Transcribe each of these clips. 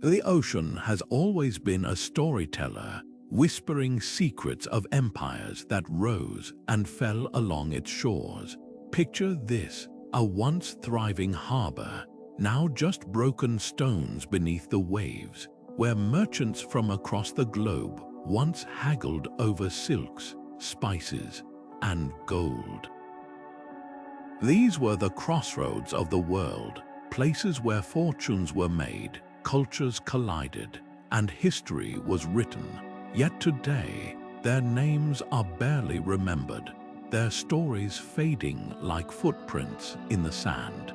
The ocean has always been a storyteller, whispering secrets of empires that rose and fell along its shores. Picture this, a once thriving harbor, now just broken stones beneath the waves, where merchants from across the globe once haggled over silks, spices, and gold. These were the crossroads of the world, places where fortunes were made, cultures collided, and history was written. Yet today, their names are barely remembered, their stories fading like footprints in the sand.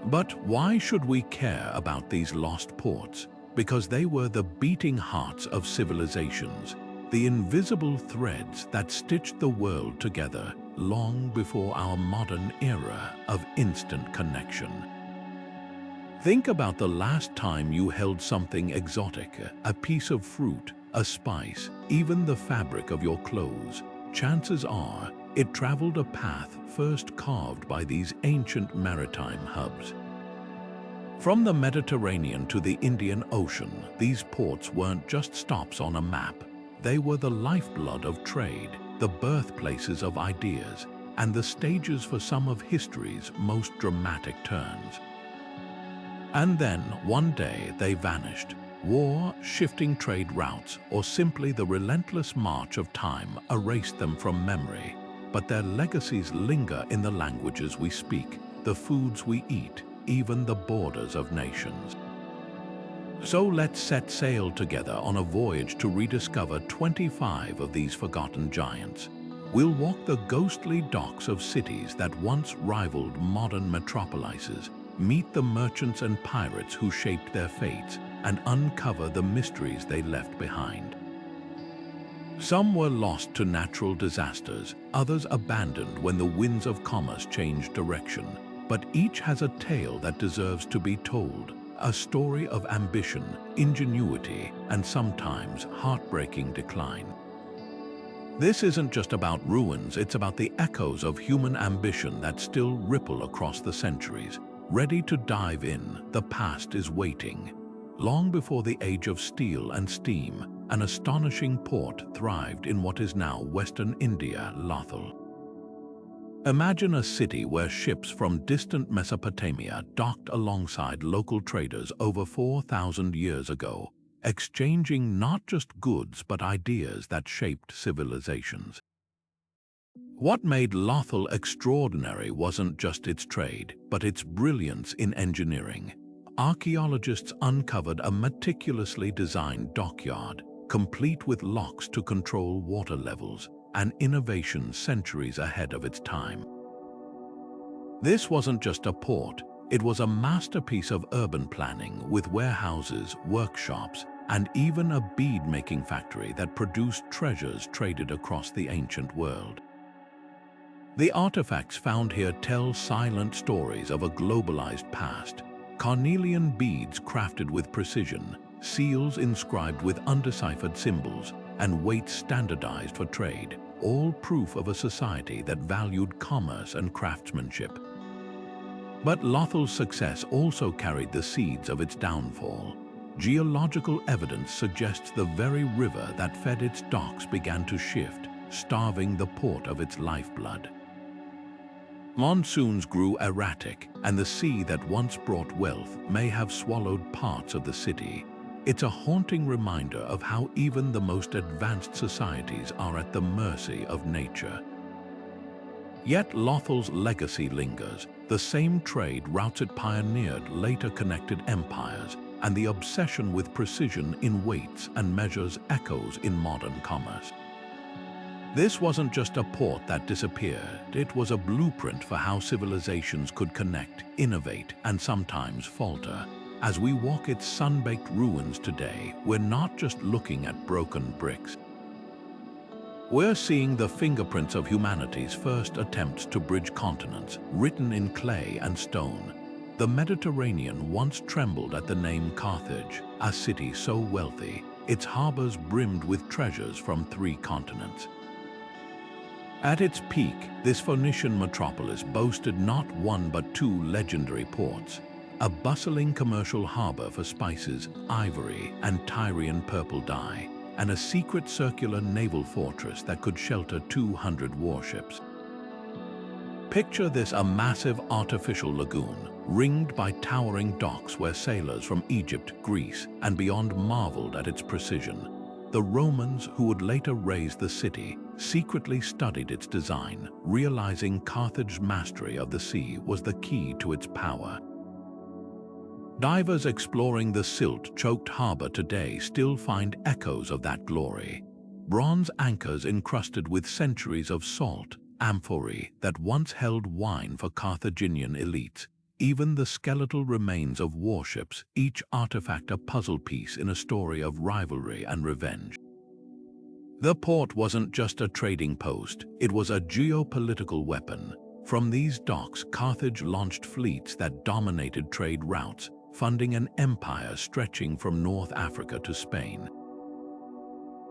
But why should we care about these lost ports? Because they were the beating hearts of civilizations, the invisible threads that stitched the world together long before our modern era of instant connection. Think about the last time you held something exotic, a piece of fruit, a spice, even the fabric of your clothes. Chances are it traveled a path first carved by these ancient maritime hubs. From the Mediterranean to the Indian Ocean, these ports weren't just stops on a map. They were the lifeblood of trade, the birthplaces of ideas, and the stages for some of history's most dramatic turns. And then, one day, they vanished. War, shifting trade routes, or simply the relentless march of time erased them from memory. But their legacies linger in the languages we speak, the foods we eat, even the borders of nations. So let's set sail together on a voyage to rediscover 25 of these forgotten giants. We'll walk the ghostly docks of cities that once rivaled modern metropolises, meet the merchants and pirates who shaped their fates, and uncover the mysteries they left behind. Some were lost to natural disasters, others abandoned when the winds of commerce changed direction. But each has a tale that deserves to be told, a story of ambition, ingenuity, and sometimes heartbreaking decline. This isn't just about ruins, it's about the echoes of human ambition that still ripple across the centuries. Ready to dive in, the past is waiting. Long before the age of steel and steam, an astonishing port thrived in what is now Western India, Lothal. Imagine a city where ships from distant Mesopotamia docked alongside local traders over 4,000 years ago, exchanging not just goods but ideas that shaped civilizations. What made Lothal extraordinary wasn't just its trade, but its brilliance in engineering. Archaeologists uncovered a meticulously designed dockyard, complete with locks to control water levels, an innovation centuries ahead of its time. This wasn't just a port, it was a masterpiece of urban planning with warehouses, workshops, and even a bead-making factory that produced treasures traded across the ancient world. The artifacts found here tell silent stories of a globalized past. Carnelian beads crafted with precision, seals inscribed with undeciphered symbols, and weights standardized for trade, all proof of a society that valued commerce and craftsmanship. But Lothal's success also carried the seeds of its downfall. Geological evidence suggests the very river that fed its docks began to shift, starving the port of its lifeblood. Monsoons grew erratic, and the sea that once brought wealth may have swallowed parts of the city. It's a haunting reminder of how even the most advanced societies are at the mercy of nature. Yet Lothal's legacy lingers. The same trade routes it pioneered later connected empires, and the obsession with precision in weights and measures echoes in modern commerce. This wasn't just a port that disappeared, it was a blueprint for how civilizations could connect, innovate, and sometimes falter. As we walk its sun-baked ruins today, we're not just looking at broken bricks. We're seeing the fingerprints of humanity's first attempts to bridge continents, written in clay and stone. The Mediterranean once trembled at the name Carthage, a city so wealthy, its harbors brimmed with treasures from 3 continents. At its peak, this Phoenician metropolis boasted not 1 but 2 legendary ports, a bustling commercial harbor for spices, ivory, and Tyrian purple dye, and a secret circular naval fortress that could shelter 200 warships. Picture this: a massive artificial lagoon, ringed by towering docks where sailors from Egypt, Greece, and beyond marveled at its precision. The Romans, who would later raise the city, secretly studied its design, realizing Carthage's mastery of the sea was the key to its power. Divers exploring the silt-choked harbor today still find echoes of that glory. Bronze anchors encrusted with centuries of salt, amphorae that once held wine for Carthaginian elites, even the skeletal remains of warships, each artifact a puzzle piece in a story of rivalry and revenge. The port wasn't just a trading post, it was a geopolitical weapon. From these docks, Carthage launched fleets that dominated trade routes, funding an empire stretching from North Africa to Spain.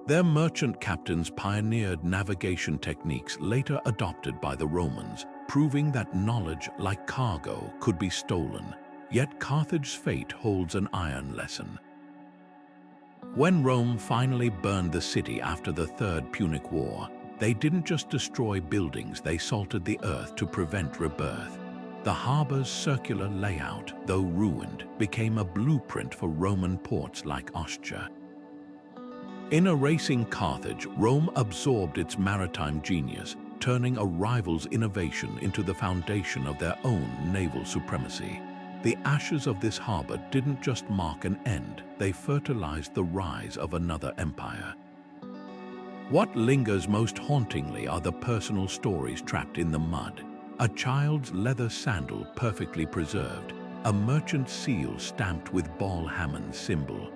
Their merchant captains pioneered navigation techniques later adopted by the Romans, proving that knowledge, like cargo, could be stolen. Yet Carthage's fate holds an iron lesson. When Rome finally burned the city after the Third Punic War, they didn't just destroy buildings, they salted the earth to prevent rebirth. The harbor's circular layout, though ruined, became a blueprint for Roman ports like Ostia. In erasing Carthage, Rome absorbed its maritime genius, turning a rival's innovation into the foundation of their own naval supremacy. The ashes of this harbor didn't just mark an end, they fertilized the rise of another empire. What lingers most hauntingly are the personal stories trapped in the mud. A child's leather sandal perfectly preserved, a merchant's seal stamped with Ball Hammond's symbol.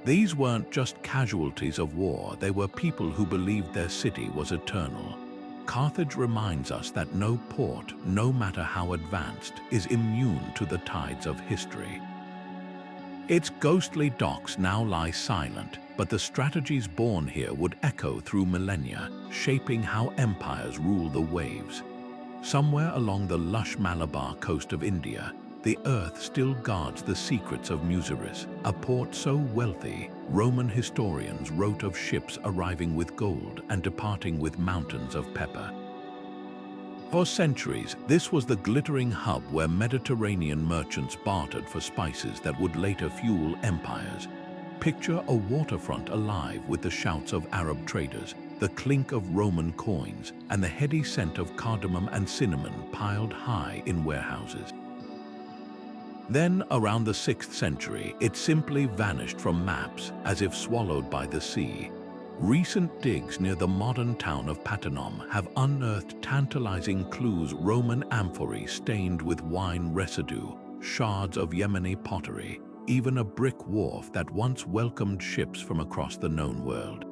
These weren't just casualties of war, they were people who believed their city was eternal. Carthage reminds us that no port, no matter how advanced, is immune to the tides of history. Its ghostly docks now lie silent, but the strategies born here would echo through millennia, shaping how empires rule the waves. Somewhere along the lush Malabar coast of India, the earth still guards the secrets of Muziris, a port so wealthy, Roman historians wrote of ships arriving with gold and departing with mountains of pepper. For centuries, this was the glittering hub where Mediterranean merchants bartered for spices that would later fuel empires. Picture a waterfront alive with the shouts of Arab traders, the clink of Roman coins, and the heady scent of cardamom and cinnamon piled high in warehouses. Then, around the 6th century, it simply vanished from maps, as if swallowed by the sea. Recent digs near the modern town of Patanom have unearthed tantalizing clues: Roman amphorae stained with wine residue, shards of Yemeni pottery, even a brick wharf that once welcomed ships from across the known world.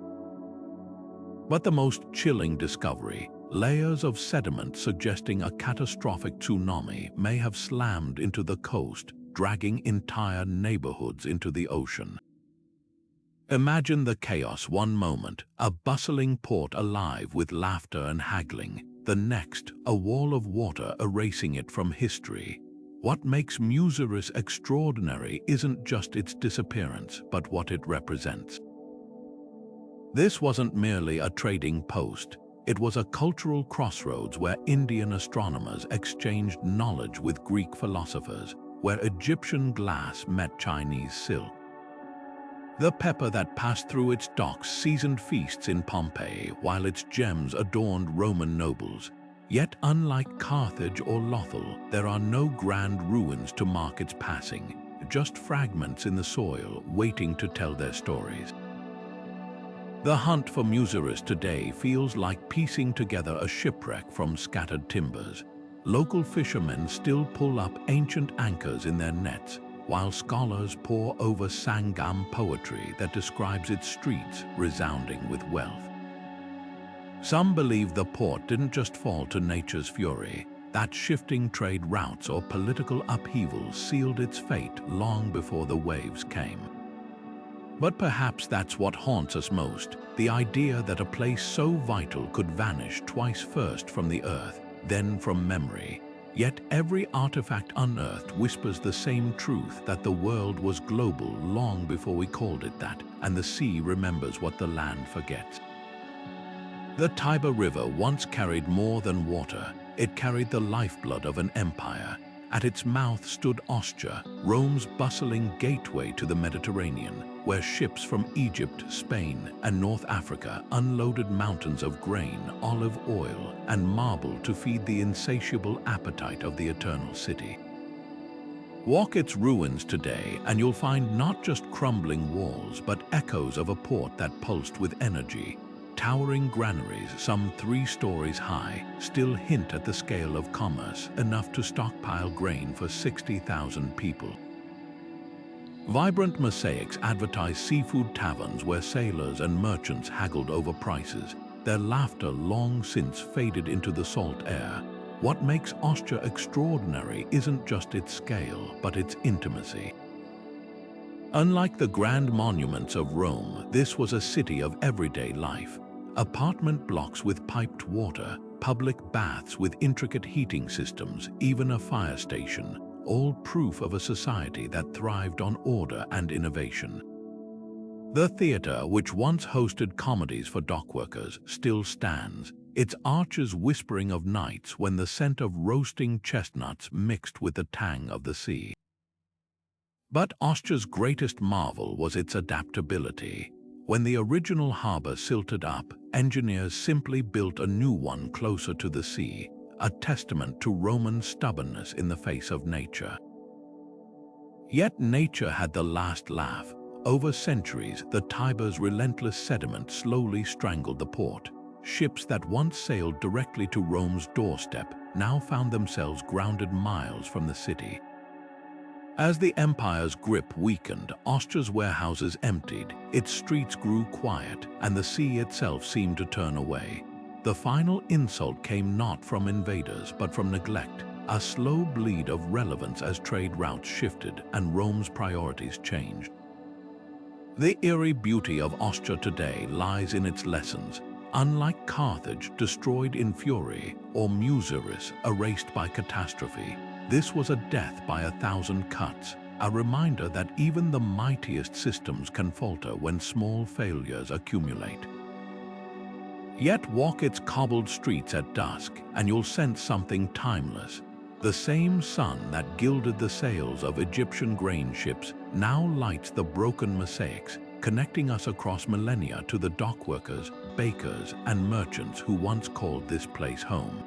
But the most chilling discovery: layers of sediment suggesting a catastrophic tsunami may have slammed into the coast, dragging entire neighborhoods into the ocean. Imagine the chaos: one moment, a bustling port alive with laughter and haggling; the next, a wall of water erasing it from history. What makes Muziris extraordinary isn't just its disappearance, but what it represents. This wasn't merely a trading post. It was a cultural crossroads where Indian astronomers exchanged knowledge with Greek philosophers, where Egyptian glass met Chinese silk. The pepper that passed through its docks seasoned feasts in Pompeii, while its gems adorned Roman nobles. Yet unlike Carthage or Lothal, there are no grand ruins to mark its passing, just fragments in the soil waiting to tell their stories. The hunt for Muziris today feels like piecing together a shipwreck from scattered timbers. Local fishermen still pull up ancient anchors in their nets, while scholars pore over Sangam poetry that describes its streets resounding with wealth. Some believe the port didn't just fall to nature's fury, that shifting trade routes or political upheavals sealed its fate long before the waves came. But perhaps that's what haunts us most, the idea that a place so vital could vanish twice, first from the earth, then from memory. Yet every artifact unearthed whispers the same truth, that the world was global long before we called it that, and the sea remembers what the land forgets. The Tiber River once carried more than water. It carried the lifeblood of an empire. At its mouth stood Ostia, Rome's bustling gateway to the Mediterranean, where ships from Egypt, Spain, and North Africa unloaded mountains of grain, olive oil, and marble to feed the insatiable appetite of the Eternal City. Walk its ruins today, and you'll find not just crumbling walls, but echoes of a port that pulsed with energy. Towering granaries, some 3 stories high, still hint at the scale of commerce, enough to stockpile grain for 60,000 people. Vibrant mosaics advertise seafood taverns where sailors and merchants haggled over prices, their laughter long since faded into the salt air. What makes Ostia extraordinary isn't just its scale, but its intimacy. Unlike the grand monuments of Rome, this was a city of everyday life. Apartment blocks with piped water, public baths with intricate heating systems, even a fire station, all proof of a society that thrived on order and innovation. The theatre, which once hosted comedies for dockworkers, still stands, its arches whispering of nights when the scent of roasting chestnuts mixed with the tang of the sea. But Ostia's greatest marvel was its adaptability. When the original harbor silted up, engineers simply built a new one closer to the sea, a testament to Roman stubbornness in the face of nature. Yet nature had the last laugh. Over centuries, the Tiber's relentless sediment slowly strangled the port. Ships that once sailed directly to Rome's doorstep now found themselves grounded miles from the city. As the empire's grip weakened, Ostia's warehouses emptied, its streets grew quiet, and the sea itself seemed to turn away. The final insult came not from invaders, but from neglect, a slow bleed of relevance as trade routes shifted and Rome's priorities changed. The eerie beauty of Ostia today lies in its lessons. Unlike Carthage, destroyed in fury, or Muziris, erased by catastrophe, this was a death by 1,000 cuts, a reminder that even the mightiest systems can falter when small failures accumulate. Yet walk its cobbled streets at dusk, and you'll sense something timeless. The same sun that gilded the sails of Egyptian grain ships now lights the broken mosaics, connecting us across millennia to the dockworkers, bakers, and merchants who once called this place home.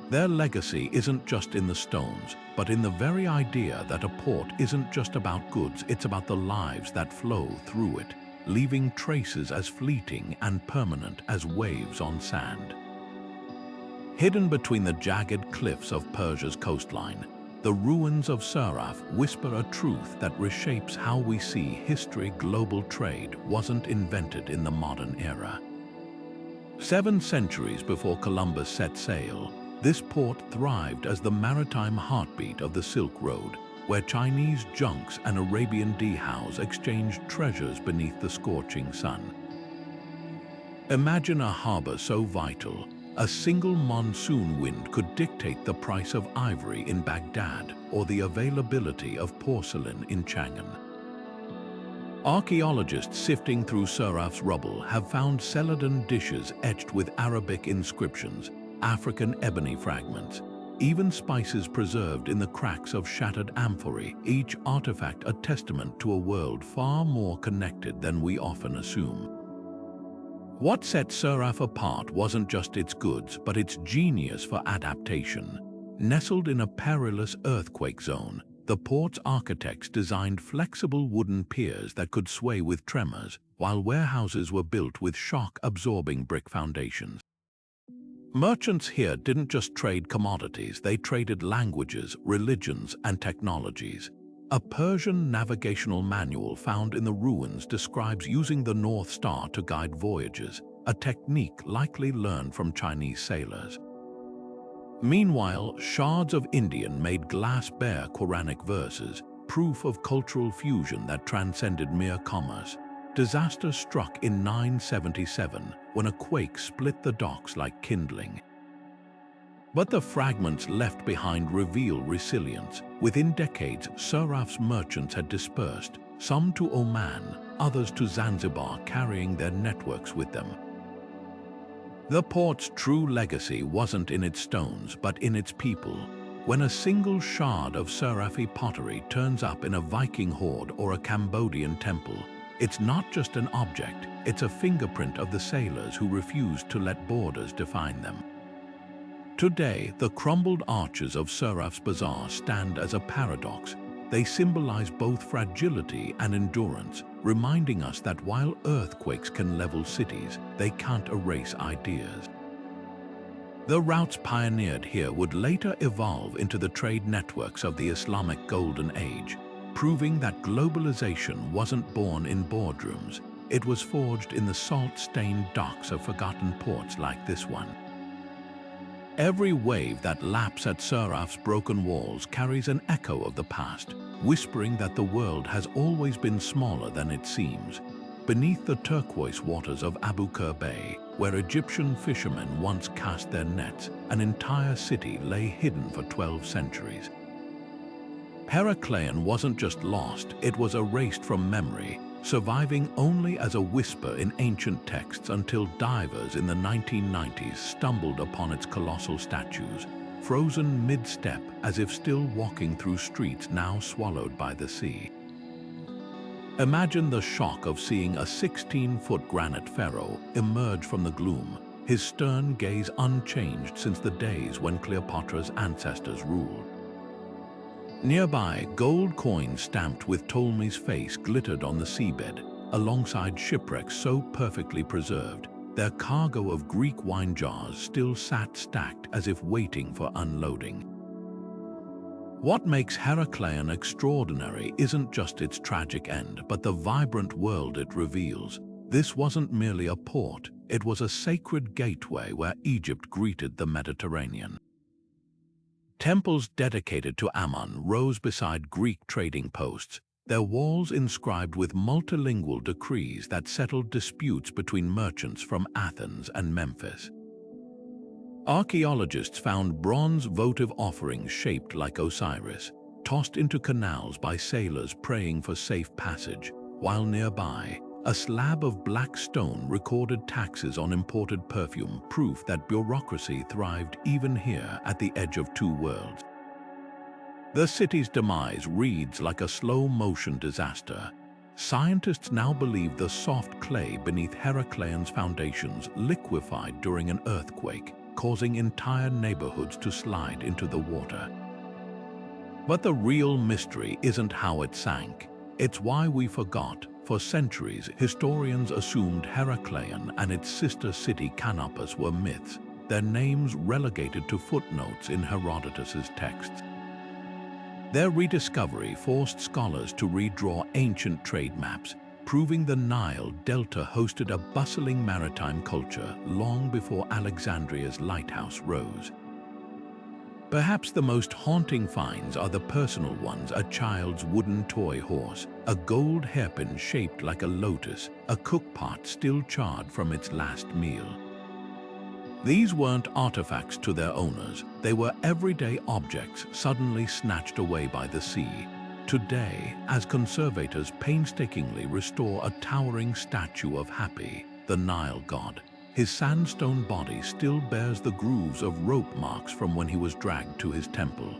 Their legacy isn't just in the stones, but in the very idea that a port isn't just about goods, it's about the lives that flow through it, leaving traces as fleeting and permanent as waves on sand. Hidden between the jagged cliffs of Persia's coastline, the ruins of Siraf whisper a truth that reshapes how we see history. Global trade wasn't invented in the modern era. 7 centuries before Columbus set sail, this port thrived as the maritime heartbeat of the Silk Road, where Chinese junks and Arabian dhows exchanged treasures beneath the scorching sun. Imagine a harbor so vital, a single monsoon wind could dictate the price of ivory in Baghdad or the availability of porcelain in Chang'an. Archaeologists sifting through Siraf's rubble have found celadon dishes etched with Arabic inscriptions, African ebony fragments, even spices preserved in the cracks of shattered amphorae, each artifact a testament to a world far more connected than we often assume. What set Siraf apart wasn't just its goods, but its genius for adaptation. Nestled in a perilous earthquake zone, the port's architects designed flexible wooden piers that could sway with tremors, while warehouses were built with shock-absorbing brick foundations. Merchants here didn't just trade commodities, they traded languages, religions, and technologies. A Persian navigational manual found in the ruins describes using the North Star to guide voyages, a technique likely learned from Chinese sailors. Meanwhile, shards of Indian-made glass-bare Quranic verses, proof of cultural fusion that transcended mere commerce. Disaster struck in 977 when a quake split the docks like kindling. But the fragments left behind reveal resilience. Within decades, Siraf's merchants had dispersed, some to Oman, others to Zanzibar, carrying their networks with them. The port's true legacy wasn't in its stones, but in its people. When a single shard of Sirafi pottery turns up in a Viking hoard or a Cambodian temple, it's not just an object, it's a fingerprint of the sailors who refused to let borders define them. Today, the crumbled arches of Siraf's bazaar stand as a paradox. They symbolize both fragility and endurance, reminding us that while earthquakes can level cities, they can't erase ideas. The routes pioneered here would later evolve into the trade networks of the Islamic Golden Age, proving that globalization wasn't born in boardrooms. It was forged in the salt-stained docks of forgotten ports like this one. Every wave that laps at Siraf's broken walls carries an echo of the past, whispering that the world has always been smaller than it seems. Beneath the turquoise waters of Abu Qir Bay, where Egyptian fishermen once cast their nets, an entire city lay hidden for 12 centuries. Heracleion wasn't just lost, it was erased from memory, surviving only as a whisper in ancient texts until divers in the 1990s stumbled upon its colossal statues, frozen mid-step as if still walking through streets now swallowed by the sea. Imagine the shock of seeing a 16-foot granite pharaoh emerge from the gloom, his stern gaze unchanged since the days when Cleopatra's ancestors ruled. Nearby, gold coins stamped with Ptolemy's face glittered on the seabed, alongside shipwrecks so perfectly preserved, their cargo of Greek wine jars still sat stacked as if waiting for unloading. What makes Heracleion extraordinary isn't just its tragic end, but the vibrant world it reveals. This wasn't merely a port, it was a sacred gateway where Egypt greeted the Mediterranean. Temples dedicated to Ammon rose beside Greek trading posts, their walls inscribed with multilingual decrees that settled disputes between merchants from Athens and Memphis. Archaeologists found bronze votive offerings shaped like Osiris, tossed into canals by sailors praying for safe passage, while nearby, a slab of black stone recorded taxes on imported perfume, proof that bureaucracy thrived even here at the edge of two worlds. The city's demise reads like a slow-motion disaster. Scientists now believe the soft clay beneath Heracleion's foundations liquefied during an earthquake, causing entire neighborhoods to slide into the water. But the real mystery isn't how it sank, it's why we forgot. For centuries, historians assumed Heracleion and its sister city Canopus were myths, their names relegated to footnotes in Herodotus's texts. Their rediscovery forced scholars to redraw ancient trade maps, proving the Nile Delta hosted a bustling maritime culture long before Alexandria's lighthouse rose. Perhaps the most haunting finds are the personal ones: a child's wooden toy horse, a gold hairpin shaped like a lotus, a cookpot still charred from its last meal. These weren't artifacts to their owners, they were everyday objects suddenly snatched away by the sea. Today, as conservators painstakingly restore a towering statue of Hapi, the Nile god, his sandstone body still bears the grooves of rope marks from when he was dragged to his temple.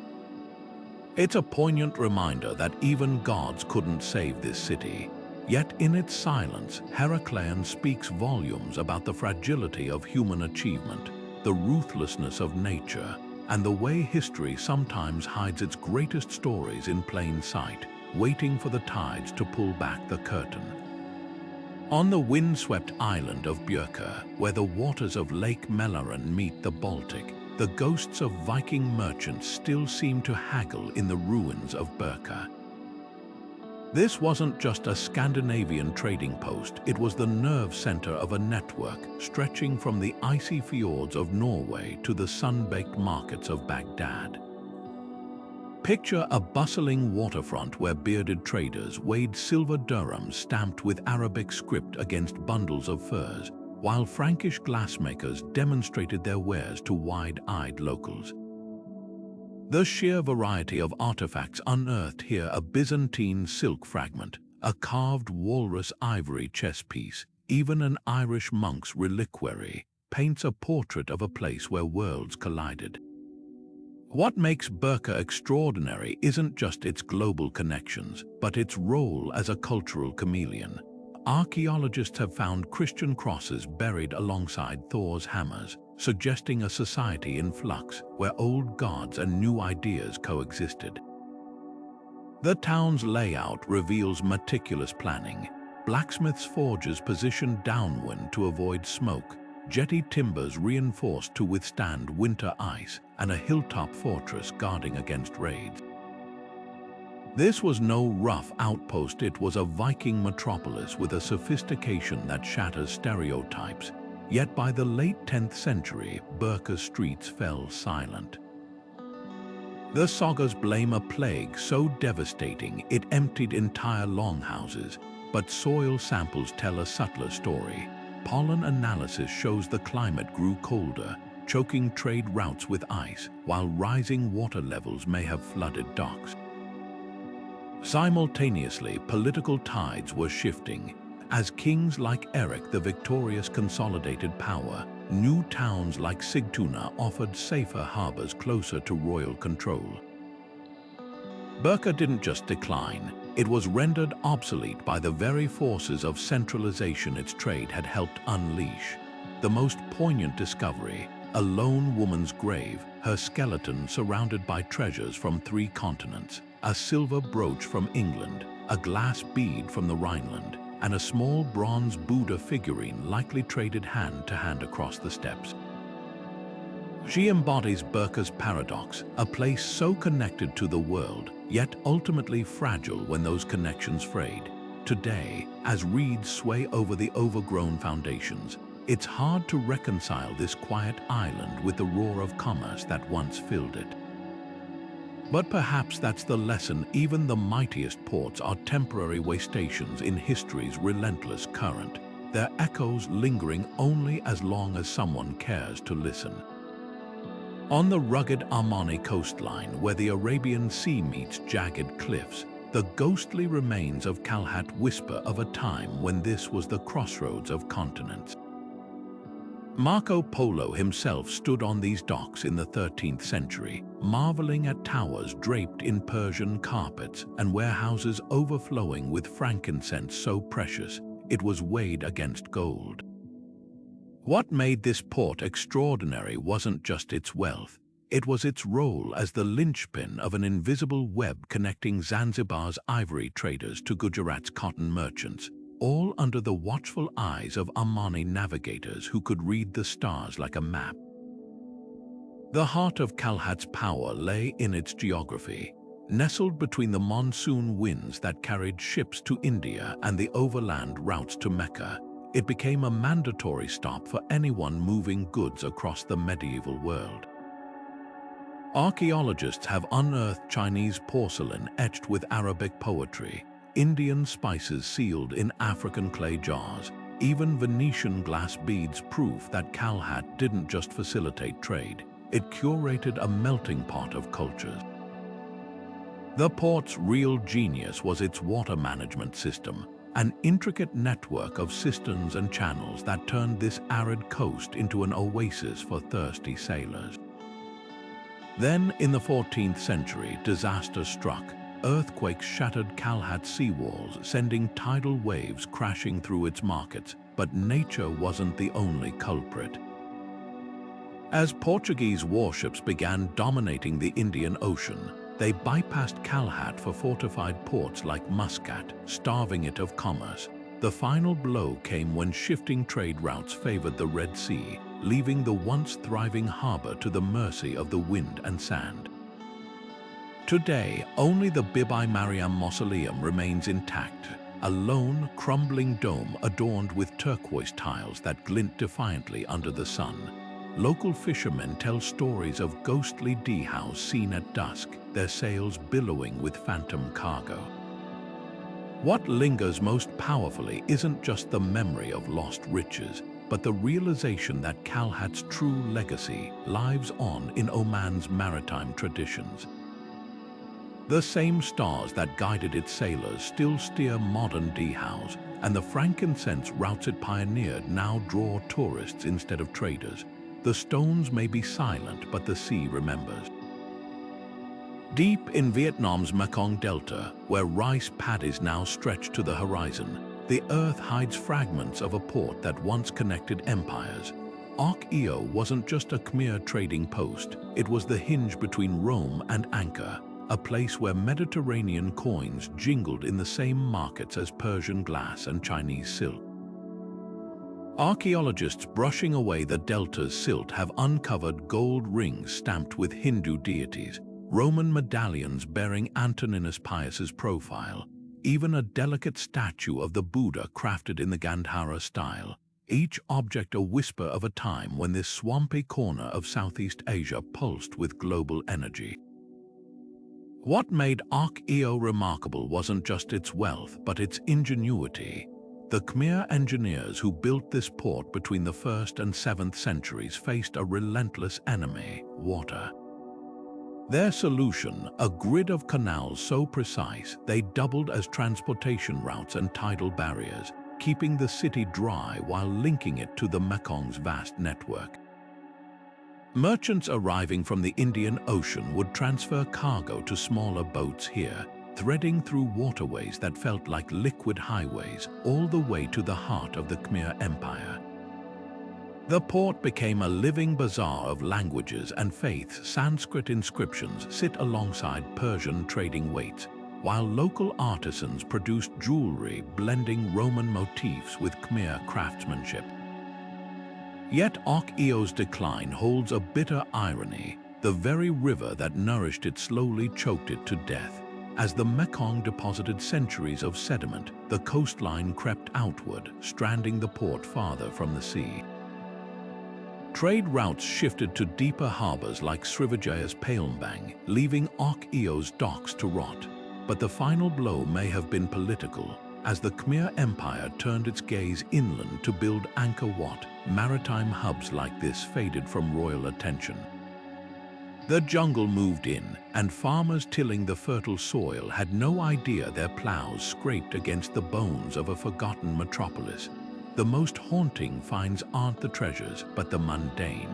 It's a poignant reminder that even gods couldn't save this city. Yet in its silence, Heracleion speaks volumes about the fragility of human achievement, the ruthlessness of nature, and the way history sometimes hides its greatest stories in plain sight, waiting for the tides to pull back the curtain. On the windswept island of Birka, where the waters of Lake Mälaren meet the Baltic, the ghosts of Viking merchants still seem to haggle in the ruins of Birka. This wasn't just a Scandinavian trading post, it was the nerve center of a network stretching from the icy fjords of Norway to the sun-baked markets of Baghdad. Picture a bustling waterfront where bearded traders weighed silver dirhams stamped with Arabic script against bundles of furs, while Frankish glassmakers demonstrated their wares to wide-eyed locals. The sheer variety of artifacts unearthed here: a Byzantine silk fragment, a carved walrus ivory chess piece, even an Irish monk's reliquary, paints a portrait of a place where worlds collided. What makes Birka extraordinary isn't just its global connections, but its role as a cultural chameleon. Archaeologists have found Christian crosses buried alongside Thor's hammers, suggesting a society in flux where old gods and new ideas coexisted. The town's layout reveals meticulous planning. Blacksmiths' forges positioned downwind to avoid smoke, jetty timbers reinforced to withstand winter ice, and a hilltop fortress guarding against raids. This was no rough outpost, it was a Viking metropolis with a sophistication that shatters stereotypes. Yet by the late 10th century, Birka's streets fell silent. The sagas blame a plague so devastating it emptied entire longhouses, but soil samples tell a subtler story. Pollen analysis shows the climate grew colder, choking trade routes with ice, while rising water levels may have flooded docks. Simultaneously, political tides were shifting. As kings like Eric the Victorious consolidated power, new towns like Sigtuna offered safer harbors closer to royal control. Birka didn't just decline, it was rendered obsolete by the very forces of centralization its trade had helped unleash. The most poignant discovery: a lone woman's grave, her skeleton surrounded by treasures from 3 continents, a silver brooch from England, a glass bead from the Rhineland, and a small bronze Buddha figurine likely traded hand to hand across the steppes. She embodies Birka's paradox, a place so connected to the world, yet ultimately fragile when those connections frayed. Today, as reeds sway over the overgrown foundations, it's hard to reconcile this quiet island with the roar of commerce that once filled it. But perhaps that's the lesson: even the mightiest ports are temporary way stations in history's relentless current, their echoes lingering only as long as someone cares to listen. On the rugged Omani coastline, where the Arabian Sea meets jagged cliffs, the ghostly remains of Calhat whisper of a time when this was the crossroads of continents. Marco Polo himself stood on these docks in the 13th century, marveling at towers draped in Persian carpets and warehouses overflowing with frankincense so precious it was weighed against gold. What made this port extraordinary wasn't just its wealth, it was its role as the linchpin of an invisible web connecting Zanzibar's ivory traders to Gujarat's cotton merchants, all under the watchful eyes of Omani navigators who could read the stars like a map. The heart of Calhat's power lay in its geography. Nestled between the monsoon winds that carried ships to India and the overland routes to Mecca, it became a mandatory stop for anyone moving goods across the medieval world. Archaeologists have unearthed Chinese porcelain etched with Arabic poetry, Indian spices sealed in African clay jars, even Venetian glass beads, proof that Calhat didn't just facilitate trade, it curated a melting pot of cultures. The port's real genius was its water management system, an intricate network of cisterns and channels that turned this arid coast into an oasis for thirsty sailors. Then, in the 14th century, disaster struck. Earthquakes shattered Calhat's seawalls, sending tidal waves crashing through its markets, but nature wasn't the only culprit. As Portuguese warships began dominating the Indian Ocean, they bypassed Calhat for fortified ports like Muscat, starving it of commerce. The final blow came when shifting trade routes favored the Red Sea, leaving the once thriving harbor to the mercy of the wind and sand. Today, only the Bibi Mariam mausoleum remains intact, a lone, crumbling dome adorned with turquoise tiles that glint defiantly under the sun. Local fishermen tell stories of ghostly dhows seen at dusk, their sails billowing with phantom cargo. What lingers most powerfully isn't just the memory of lost riches, but the realization that Calhat's true legacy lives on in Oman's maritime traditions. The same stars that guided its sailors still steer modern dhows, and the frankincense routes it pioneered now draw tourists instead of traders. The stones may be silent, but the sea remembers. Deep in Vietnam's Mekong Delta, where rice paddies now stretch to the horizon, the earth hides fragments of a port that once connected empires. Achio wasn't just a Khmer trading post, it was the hinge between Rome and Ankara, a place where Mediterranean coins jingled in the same markets as Persian glass and Chinese silk. Archaeologists brushing away the delta's silt have uncovered gold rings stamped with Hindu deities, Roman medallions bearing Antoninus Pius's profile, even a delicate statue of the Buddha crafted in the Gandhara style, each object a whisper of a time when this swampy corner of Southeast Asia pulsed with global energy. What made Achio remarkable wasn't just its wealth, but its ingenuity. The Khmer engineers who built this port between the 1st and 7th centuries faced a relentless enemy, water. Their solution, a grid of canals so precise they doubled as transportation routes and tidal barriers, keeping the city dry while linking it to the Mekong's vast network. Merchants arriving from the Indian Ocean would transfer cargo to smaller boats here, threading through waterways that felt like liquid highways all the way to the heart of the Khmer Empire. The port became a living bazaar of languages and faiths. Sanskrit inscriptions sit alongside Persian trading weights, while local artisans produced jewelry blending Roman motifs with Khmer craftsmanship. Yet Achio's decline holds a bitter irony. The very river that nourished it slowly choked it to death. As the Mekong deposited centuries of sediment, the coastline crept outward, stranding the port farther from the sea. Trade routes shifted to deeper harbors like Srivijaya's Palembang, leaving Achio's docks to rot. But the final blow may have been political, as the Khmer Empire turned its gaze inland to build Angkor Wat. Maritime hubs like this faded from royal attention. The jungle moved in, and farmers tilling the fertile soil had no idea their plows scraped against the bones of a forgotten metropolis. The most haunting finds aren't the treasures, but the mundane.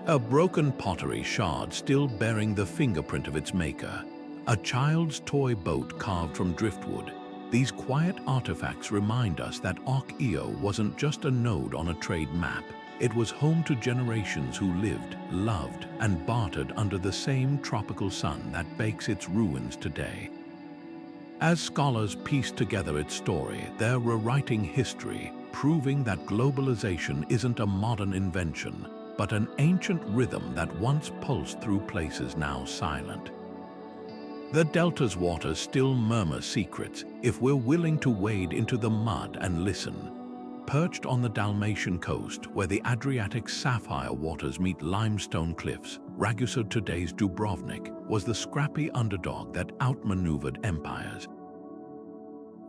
A broken pottery shard still bearing the fingerprint of its maker, a child's toy boat carved from driftwood. These quiet artifacts remind us that Achio wasn't just a node on a trade map. It was home to generations who lived, loved, and bartered under the same tropical sun that bakes its ruins today. As scholars piece together its story, they're rewriting history, proving that globalization isn't a modern invention, but an ancient rhythm that once pulsed through places now silent. The delta's waters still murmur secrets if we're willing to wade into the mud and listen. Perched on the Dalmatian coast, where the Adriatic sapphire waters meet limestone cliffs, Ragusa, today's Dubrovnik, was the scrappy underdog that outmaneuvered empires.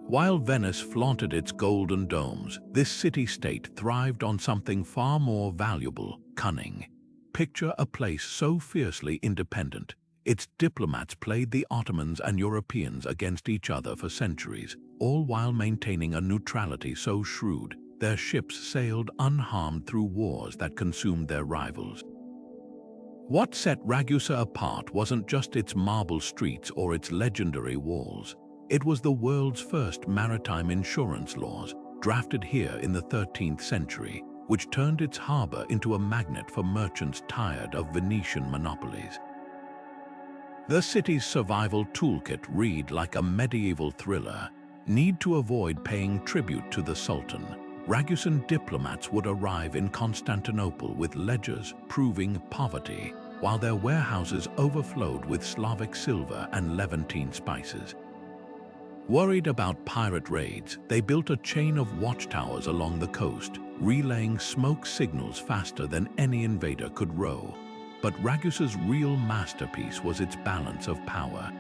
While Venice flaunted its golden domes, this city-state thrived on something far more valuable: cunning. Picture a place so fiercely independent. Its diplomats played the Ottomans and Europeans against each other for centuries, all while maintaining a neutrality so shrewd, their ships sailed unharmed through wars that consumed their rivals. What set Ragusa apart wasn't just its marble streets or its legendary walls. It was the world's first maritime insurance laws, drafted here in the 13th century, which turned its harbor into a magnet for merchants tired of Venetian monopolies. The city's survival toolkit read like a medieval thriller. Need to avoid paying tribute to the Sultan. Ragusan diplomats would arrive in Constantinople with ledgers proving poverty, while their warehouses overflowed with Slavic silver and Levantine spices. Worried about pirate raids, they built a chain of watchtowers along the coast, relaying smoke signals faster than any invader could row. But Ragusa's real masterpiece was its balance of power.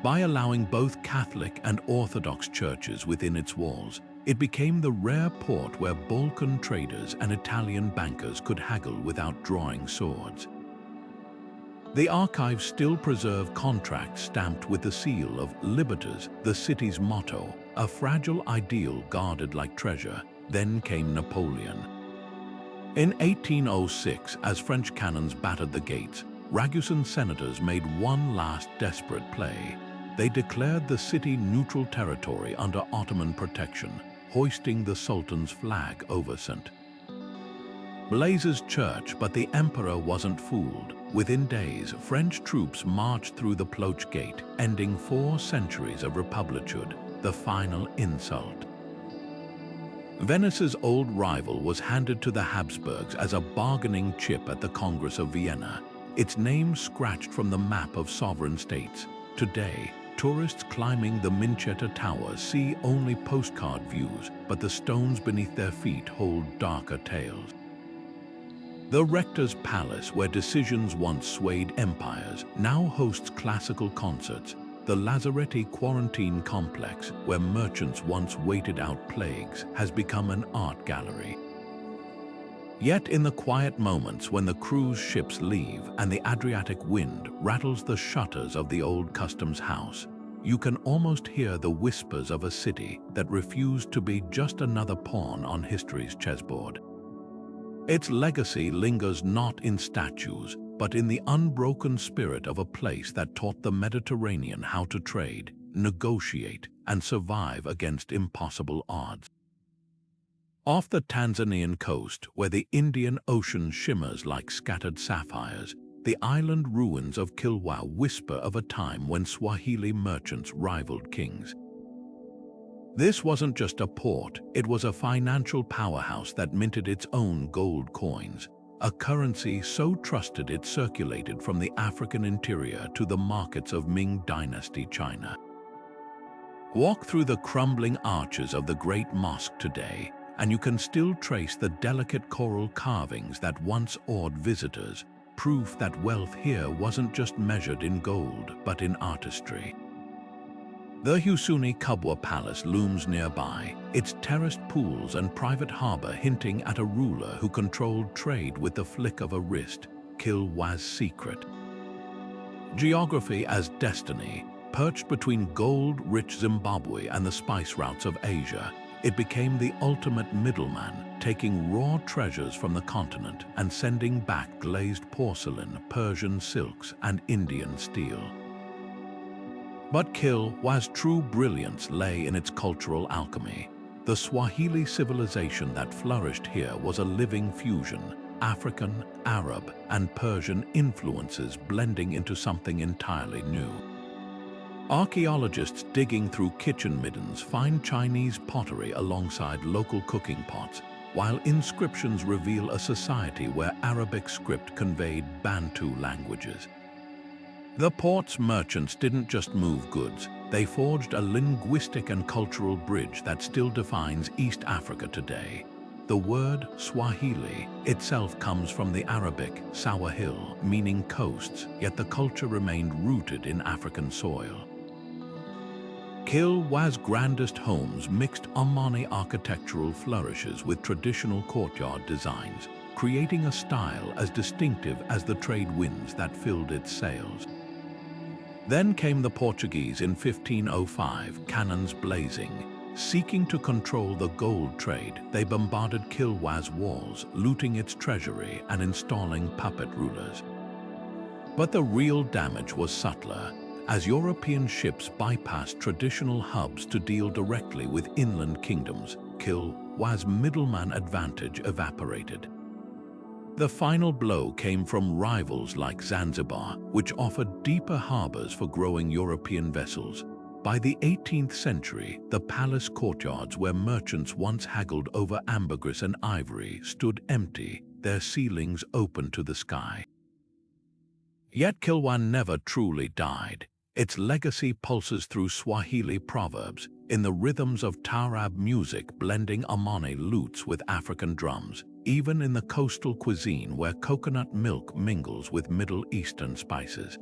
By allowing both Catholic and Orthodox churches within its walls, It became the rare port where Balkan traders and Italian bankers could haggle without drawing swords. The archives still preserve contracts stamped with the seal of Libertas, the city's motto, a fragile ideal guarded like treasure. Then came Napoleon. In 1806, as French cannons battered the gates, Ragusan senators made one last desperate play. They declared the city neutral territory under Ottoman protection, hoisting the Sultan's flag over St. Blaise's church, but the emperor wasn't fooled. Within days, French troops marched through the Ploch Gate, ending 4 centuries of republichood, the final insult. Venice's old rival was handed to the Habsburgs as a bargaining chip at the Congress of Vienna, its name scratched from the map of sovereign states. Today, tourists climbing the Minchetta Tower see only postcard views, but the stones beneath their feet hold darker tales. The Rector's Palace, where decisions once swayed empires, now hosts classical concerts. The Lazaretti Quarantine Complex, where merchants once waited out plagues, has become an art gallery. Yet in the quiet moments when the cruise ships leave and the Adriatic wind rattles the shutters of the old customs house, you can almost hear the whispers of a city that refused to be just another pawn on history's chessboard. Its legacy lingers not in statues, but in the unbroken spirit of a place that taught the Mediterranean how to trade, negotiate, and survive against impossible odds. Off the Tanzanian coast, where the Indian Ocean shimmers like scattered sapphires, the island ruins of Kilwa whisper of a time when Swahili merchants rivaled kings. This wasn't just a port, it was a financial powerhouse that minted its own gold coins, a currency so trusted it circulated from the African interior to the markets of Ming Dynasty China. Walk through the crumbling arches of the Great Mosque today, and you can still trace the delicate coral carvings that once awed visitors, proof that wealth here wasn't just measured in gold, but in artistry. The Husuni Kubwa Palace looms nearby, its terraced pools and private harbor hinting at a ruler who controlled trade with the flick of a wrist, Kilwa's secret. Geography as destiny, perched between gold-rich Zimbabwe and the spice routes of Asia, it became the ultimate middleman, taking raw treasures from the continent and sending back glazed porcelain, Persian silks, and Indian steel. But Kilwa's true brilliance lay in its cultural alchemy. The Swahili civilization that flourished here was a living fusion, African, Arab, and Persian influences blending into something entirely new. Archaeologists digging through kitchen middens find Chinese pottery alongside local cooking pots, while inscriptions reveal a society where Arabic script conveyed Bantu languages. The port's merchants didn't just move goods, they forged a linguistic and cultural bridge that still defines East Africa today. The word Swahili itself comes from the Arabic Sawahil, meaning coasts, yet the culture remained rooted in African soil. Kilwa's grandest homes mixed Omani architectural flourishes with traditional courtyard designs, creating a style as distinctive as the trade winds that filled its sails. Then came the Portuguese in 1505, cannons blazing. Seeking to control the gold trade, they bombarded Kilwa's walls, looting its treasury and installing puppet rulers. But the real damage was subtler. As European ships bypassed traditional hubs to deal directly with inland kingdoms, Kilwa's middleman advantage evaporated. The final blow came from rivals like Zanzibar, which offered deeper harbors for growing European vessels. By the 18th century, the palace courtyards where merchants once haggled over ambergris and ivory stood empty, their ceilings open to the sky. Yet Kilwa never truly died. Its legacy pulses through Swahili proverbs, in the rhythms of Taarab music blending Omani lutes with African drums, even in the coastal cuisine where coconut milk mingles with Middle Eastern spices.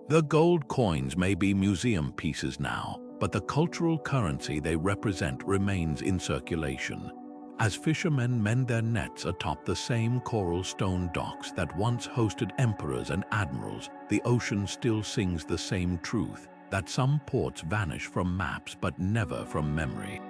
The gold coins may be museum pieces now, but the cultural currency they represent remains in circulation. As fishermen mend their nets atop the same coral stone docks that once hosted emperors and admirals, the ocean still sings the same truth, that some ports vanish from maps but never from memory.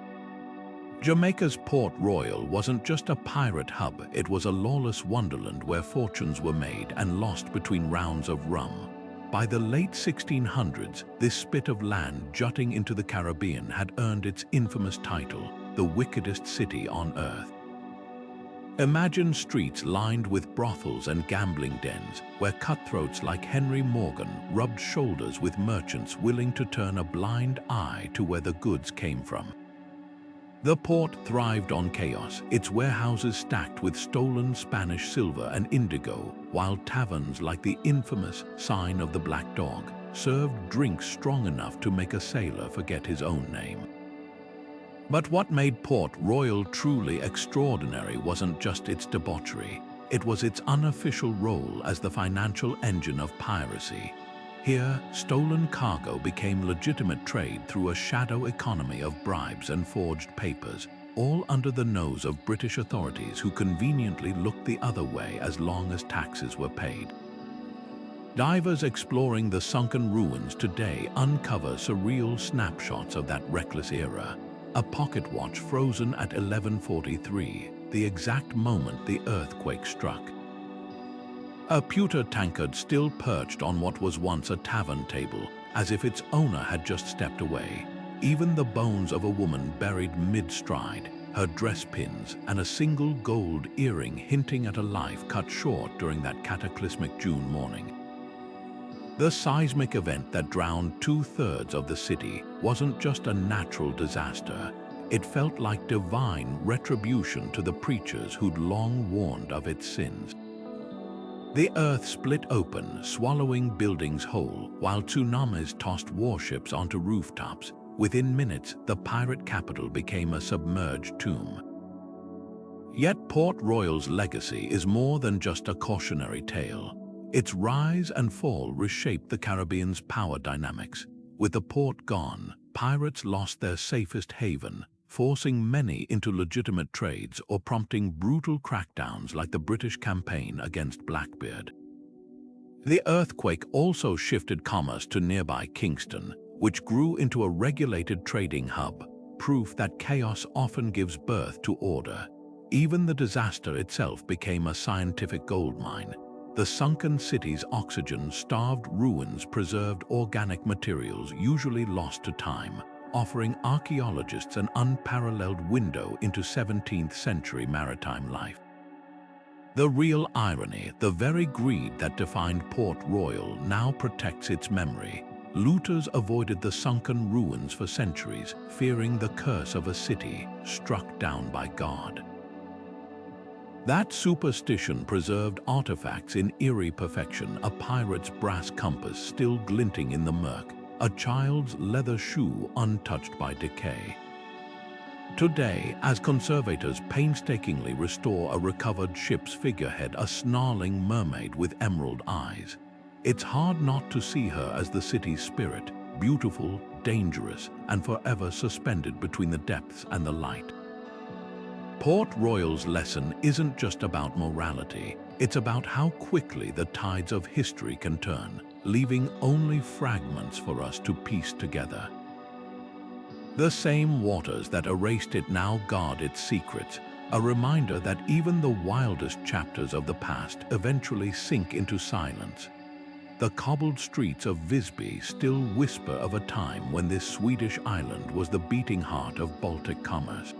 Jamaica's Port Royal wasn't just a pirate hub, it was a lawless wonderland where fortunes were made and lost between rounds of rum. By the late 1600s, this spit of land jutting into the Caribbean had earned its infamous title, the wickedest city on earth. Imagine streets lined with brothels and gambling dens, where cutthroats like Henry Morgan rubbed shoulders with merchants willing to turn a blind eye to where the goods came from. The port thrived on chaos, its warehouses stacked with stolen Spanish silver and indigo, while taverns like the infamous Sign of the Black Dog served drinks strong enough to make a sailor forget his own name. But what made Port Royal truly extraordinary wasn't just its debauchery, it was its unofficial role as the financial engine of piracy. Here, stolen cargo became legitimate trade through a shadow economy of bribes and forged papers, all under the nose of British authorities who conveniently looked the other way as long as taxes were paid. Divers exploring the sunken ruins today uncover surreal snapshots of that reckless era. A pocket watch frozen at 11:43, the exact moment the earthquake struck. A pewter tankard still perched on what was once a tavern table, as if its owner had just stepped away. Even the bones of a woman buried mid-stride, her dress pins and a single gold earring hinting at a life cut short during that cataclysmic June morning. The seismic event that drowned 2/3 of the city wasn't just a natural disaster. It felt like divine retribution to the preachers who'd long warned of its sins. The earth split open, swallowing buildings whole, while tsunamis tossed warships onto rooftops. Within minutes, the pirate capital became a submerged tomb. Yet Port Royal's legacy is more than just a cautionary tale. Its rise and fall reshaped the Caribbean's power dynamics. With the port gone, pirates lost their safest haven, forcing many into legitimate trades or prompting brutal crackdowns like the British campaign against Blackbeard. The earthquake also shifted commerce to nearby Kingston, which grew into a regulated trading hub, proof that chaos often gives birth to order. Even the disaster itself became a scientific goldmine. The sunken city's oxygen-starved ruins preserved organic materials usually lost to time, offering archaeologists an unparalleled window into 17th century maritime life. The real irony, the very greed that defined Port Royal now protects its memory. Looters avoided the sunken ruins for centuries, fearing the curse of a city struck down by God. That superstition preserved artifacts in eerie perfection, a pirate's brass compass still glinting in the murk, a child's leather shoe untouched by decay. Today, as conservators painstakingly restore a recovered ship's figurehead, a snarling mermaid with emerald eyes, it's hard not to see her as the city's spirit, beautiful, dangerous, and forever suspended between the depths and the light. Port Royal's lesson isn't just about morality, it's about how quickly the tides of history can turn, leaving only fragments for us to piece together. The same waters that erased it now guard its secrets, a reminder that even the wildest chapters of the past eventually sink into silence. The cobbled streets of Vizby still whisper of a time when this Swedish island was the beating heart of Baltic commerce.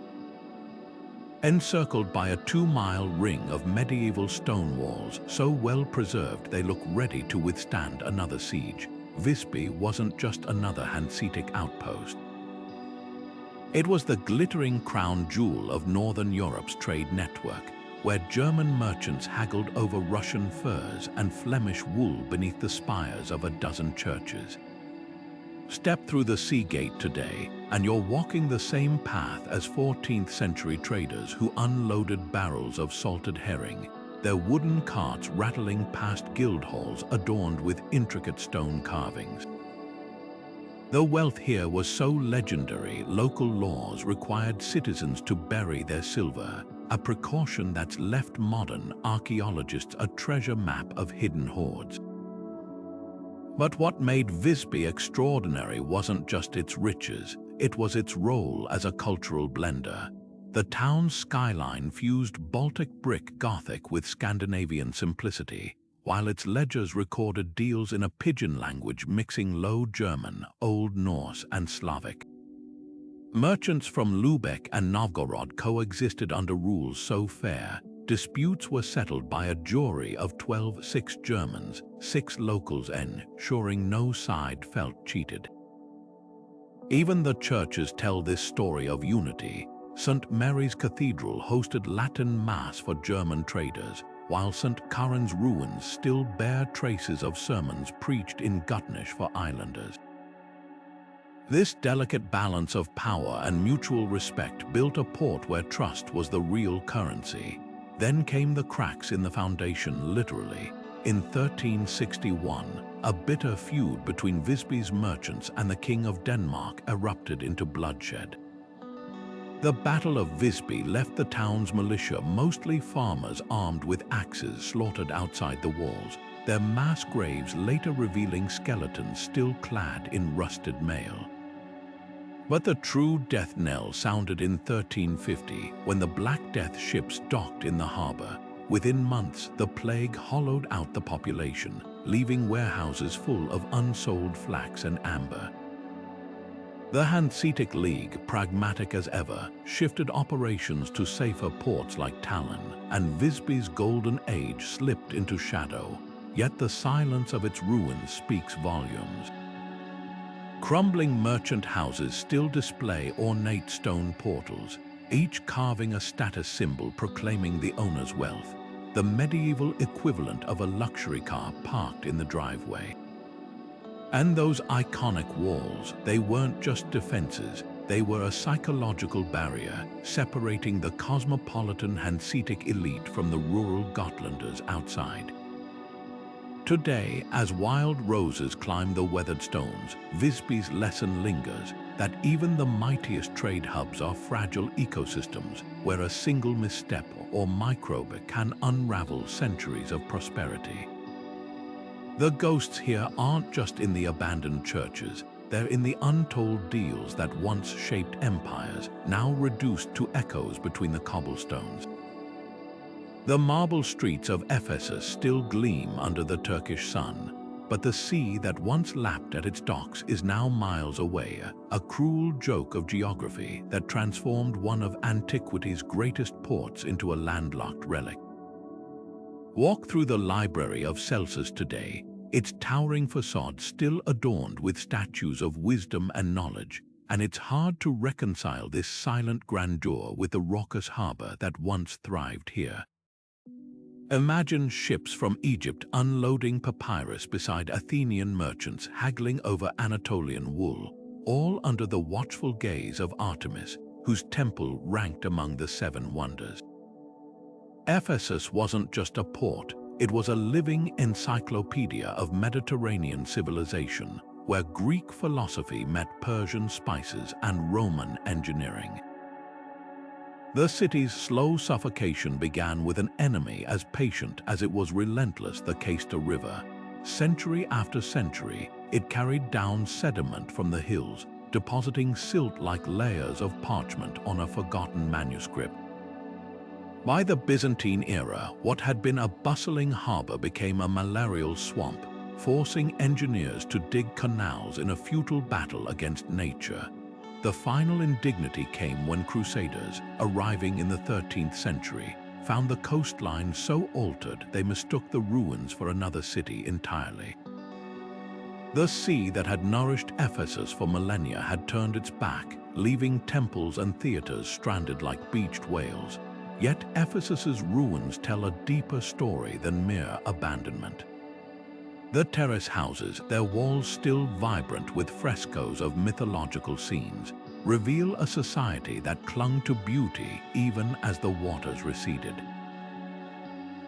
Encircled by a 2-mile ring of medieval stone walls so well preserved they look ready to withstand another siege, Vizby wasn't just another Hanseatic outpost. It was the glittering crown jewel of Northern Europe's trade network, where German merchants haggled over Russian furs and Flemish wool beneath the spires of a dozen churches. Step through the sea gate today, and you're walking the same path as 14th century traders who unloaded barrels of salted herring, their wooden carts rattling past guild halls adorned with intricate stone carvings. The wealth here was so legendary, local laws required citizens to bury their silver, a precaution that's left modern archaeologists a treasure map of hidden hoards. But what made Vizby extraordinary wasn't just its riches, it was its role as a cultural blender. The town's skyline fused Baltic brick Gothic with Scandinavian simplicity, while its ledgers recorded deals in a pidgin language mixing Low German, Old Norse, and Slavic. Merchants from Lubeck and Novgorod coexisted under rules so fair, disputes were settled by a jury of 6 Germans, 6 locals, ensuring no side felt cheated. Even the churches tell this story of unity. St. Mary's Cathedral hosted Latin Mass for German traders, while St. Karen's ruins still bear traces of sermons preached in Gutnish for islanders. This delicate balance of power and mutual respect built a port where trust was the real currency. Then came the cracks in the foundation, literally. In 1361, a bitter feud between Visby's merchants and the King of Denmark erupted into bloodshed. The Battle of Vizby left the town's militia, mostly farmers armed with axes, slaughtered outside the walls, their mass graves later revealing skeletons still clad in rusted mail. But the true death knell sounded in 1350 when the Black Death ships docked in the harbor. Within months, the plague hollowed out the population, leaving warehouses full of unsold flax and amber. The Hanseatic League, pragmatic as ever, shifted operations to safer ports like Tallinn, and Visby's golden age slipped into shadow, yet the silence of its ruins speaks volumes. Crumbling merchant houses still display ornate stone portals, each carving a status symbol proclaiming the owner's wealth, the medieval equivalent of a luxury car parked in the driveway. And those iconic walls, they weren't just defenses, they were a psychological barrier, separating the cosmopolitan Hanseatic elite from the rural Gotlanders outside. Today, as wild roses climb the weathered stones, Visby's lesson lingers that even the mightiest trade hubs are fragile ecosystems where a single misstep or microbe can unravel centuries of prosperity. The ghosts here aren't just in the abandoned churches, they're in the untold deals that once shaped empires, now reduced to echoes between the cobblestones. The marble streets of Ephesus still gleam under the Turkish sun, but the sea that once lapped at its docks is now miles away, a cruel joke of geography that transformed one of antiquity's greatest ports into a landlocked relic. Walk through the library of Celsus today, its towering facade still adorned with statues of wisdom and knowledge, and it's hard to reconcile this silent grandeur with the raucous harbor that once thrived here. Imagine ships from Egypt unloading papyrus beside Athenian merchants haggling over Anatolian wool, all under the watchful gaze of Artemis, whose temple ranked among the 7 wonders. Ephesus wasn't just a port, it was a living encyclopedia of Mediterranean civilization, where Greek philosophy met Persian spices and Roman engineering. The city's slow suffocation began with an enemy as patient as it was relentless, the Cayster River. Century after century, it carried down sediment from the hills, depositing silt-like layers of parchment on a forgotten manuscript. By the Byzantine era, what had been a bustling harbor became a malarial swamp, forcing engineers to dig canals in a futile battle against nature. The final indignity came when Crusaders, arriving in the 13th century, found the coastline so altered they mistook the ruins for another city entirely. The sea that had nourished Ephesus for millennia had turned its back, leaving temples and theaters stranded like beached whales. Yet Ephesus's ruins tell a deeper story than mere abandonment. The terrace houses, their walls still vibrant with frescoes of mythological scenes, reveal a society that clung to beauty even as the waters receded.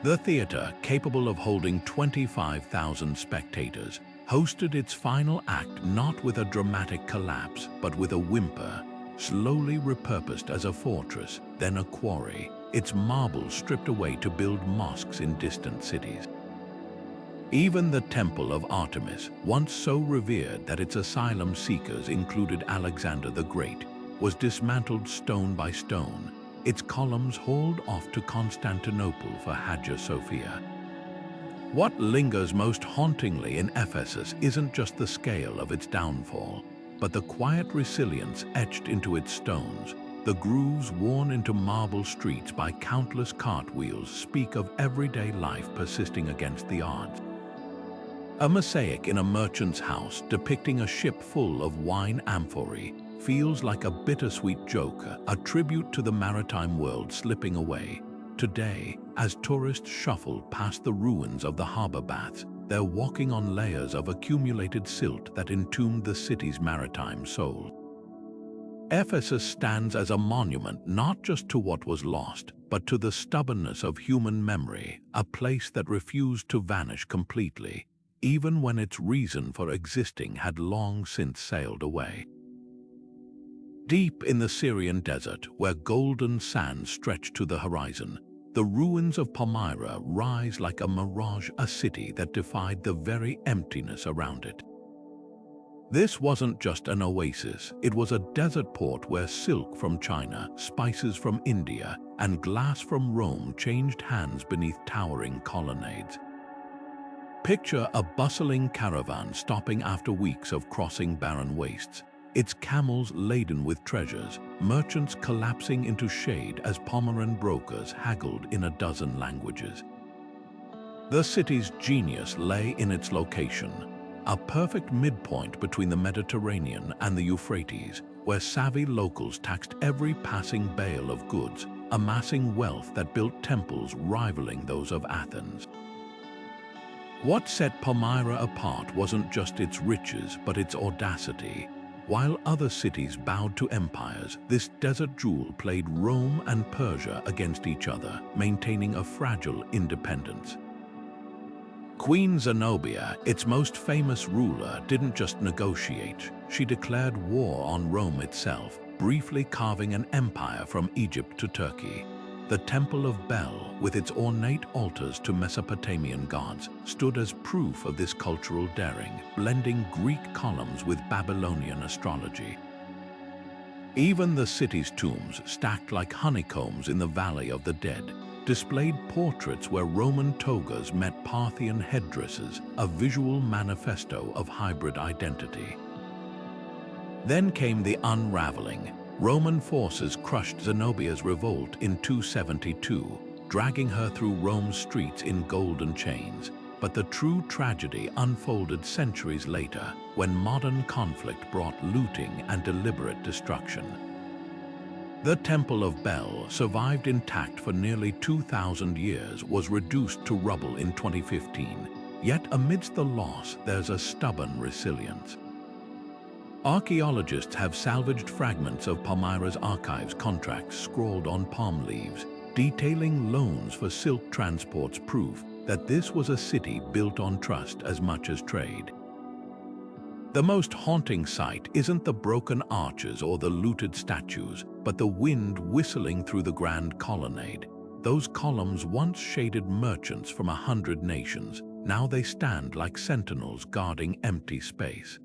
The theater, capable of holding 25,000 spectators, hosted its final act not with a dramatic collapse, but with a whimper, slowly repurposed as a fortress, then a quarry, its marble stripped away to build mosques in distant cities. Even the Temple of Artemis, once so revered that its asylum seekers included Alexander the Great, was dismantled stone by stone, its columns hauled off to Constantinople for Hagia Sophia. What lingers most hauntingly in Ephesus isn't just the scale of its downfall, but the quiet resilience etched into its stones. The grooves worn into marble streets by countless cartwheels speak of everyday life persisting against the odds. A mosaic in a merchant's house depicting a ship full of wine amphorae feels like a bittersweet joke, a tribute to the maritime world slipping away. Today, as tourists shuffle past the ruins of the harbor baths, they're walking on layers of accumulated silt that entombed the city's maritime soul. Ephesus stands as a monument not just to what was lost, but to the stubbornness of human memory, a place that refused to vanish completely, even when its reason for existing had long since sailed away. Deep in the Syrian desert, where golden sands stretch to the horizon, the ruins of Palmyra rise like a mirage, a city that defied the very emptiness around it. This wasn't just an oasis, it was a desert port where silk from China, spices from India, and glass from Rome changed hands beneath towering colonnades. Picture a bustling caravan stopping after weeks of crossing barren wastes, its camels laden with treasures, merchants collapsing into shade as Pomeran brokers haggled in a dozen languages. The city's genius lay in its location, a perfect midpoint between the Mediterranean and the Euphrates, where savvy locals taxed every passing bale of goods, amassing wealth that built temples rivaling those of Athens. What set Palmyra apart wasn't just its riches, but its audacity. While other cities bowed to empires, this desert jewel played Rome and Persia against each other, maintaining a fragile independence. Queen Zenobia, its most famous ruler, didn't just negotiate, she declared war on Rome itself, briefly carving an empire from Egypt to Turkey. The Temple of Bel, with its ornate altars to Mesopotamian gods, stood as proof of this cultural daring, blending Greek columns with Babylonian astrology. Even the city's tombs, stacked like honeycombs in the Valley of the Dead, displayed portraits where Roman togas met Parthian headdresses, a visual manifesto of hybrid identity. Then came the unraveling. Roman forces crushed Zenobia's revolt in 272, dragging her through Rome's streets in golden chains. But the true tragedy unfolded centuries later, when modern conflict brought looting and deliberate destruction. The Temple of Bel, survived intact for nearly 2,000 years, was reduced to rubble in 2015. Yet amidst the loss, there's a stubborn resilience. Archaeologists have salvaged fragments of Palmyra's archives contracts scrawled on palm leaves, detailing loans for silk transports, proof that this was a city built on trust as much as trade. The most haunting sight isn't the broken arches or the looted statues, but the wind whistling through the grand colonnade. Those columns once shaded merchants from 100 nations. Now they stand like sentinels guarding empty space.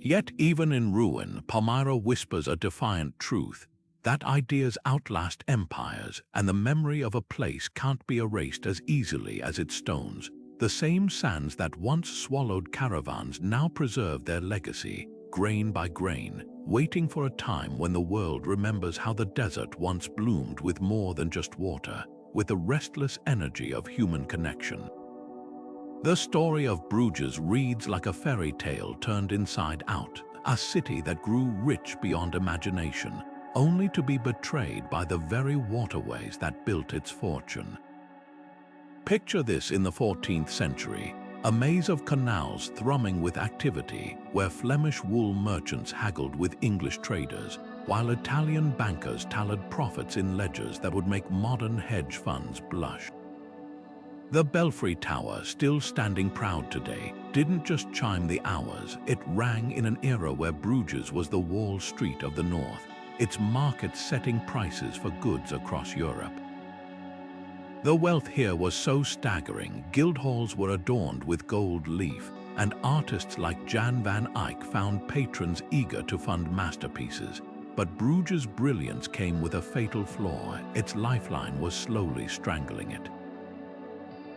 Yet even in ruin, Palmyra whispers a defiant truth, that ideas outlast empires, and the memory of a place can't be erased as easily as its stones. The same sands that once swallowed caravans now preserve their legacy, grain by grain, waiting for a time when the world remembers how the desert once bloomed with more than just water, with the restless energy of human connection. The story of Bruges reads like a fairy tale turned inside out, a city that grew rich beyond imagination, only to be betrayed by the very waterways that built its fortune. Picture this in the 14th century, a maze of canals thrumming with activity, where Flemish wool merchants haggled with English traders, while Italian bankers tallied profits in ledgers that would make modern hedge funds blush. The belfry tower, still standing proud today, didn't just chime the hours, it rang in an era where Bruges was the Wall Street of the North, its market setting prices for goods across Europe. The wealth here was so staggering, guild halls were adorned with gold leaf, and artists like Jan van Eyck found patrons eager to fund masterpieces. But Bruges' brilliance came with a fatal flaw. Its lifeline was slowly strangling it.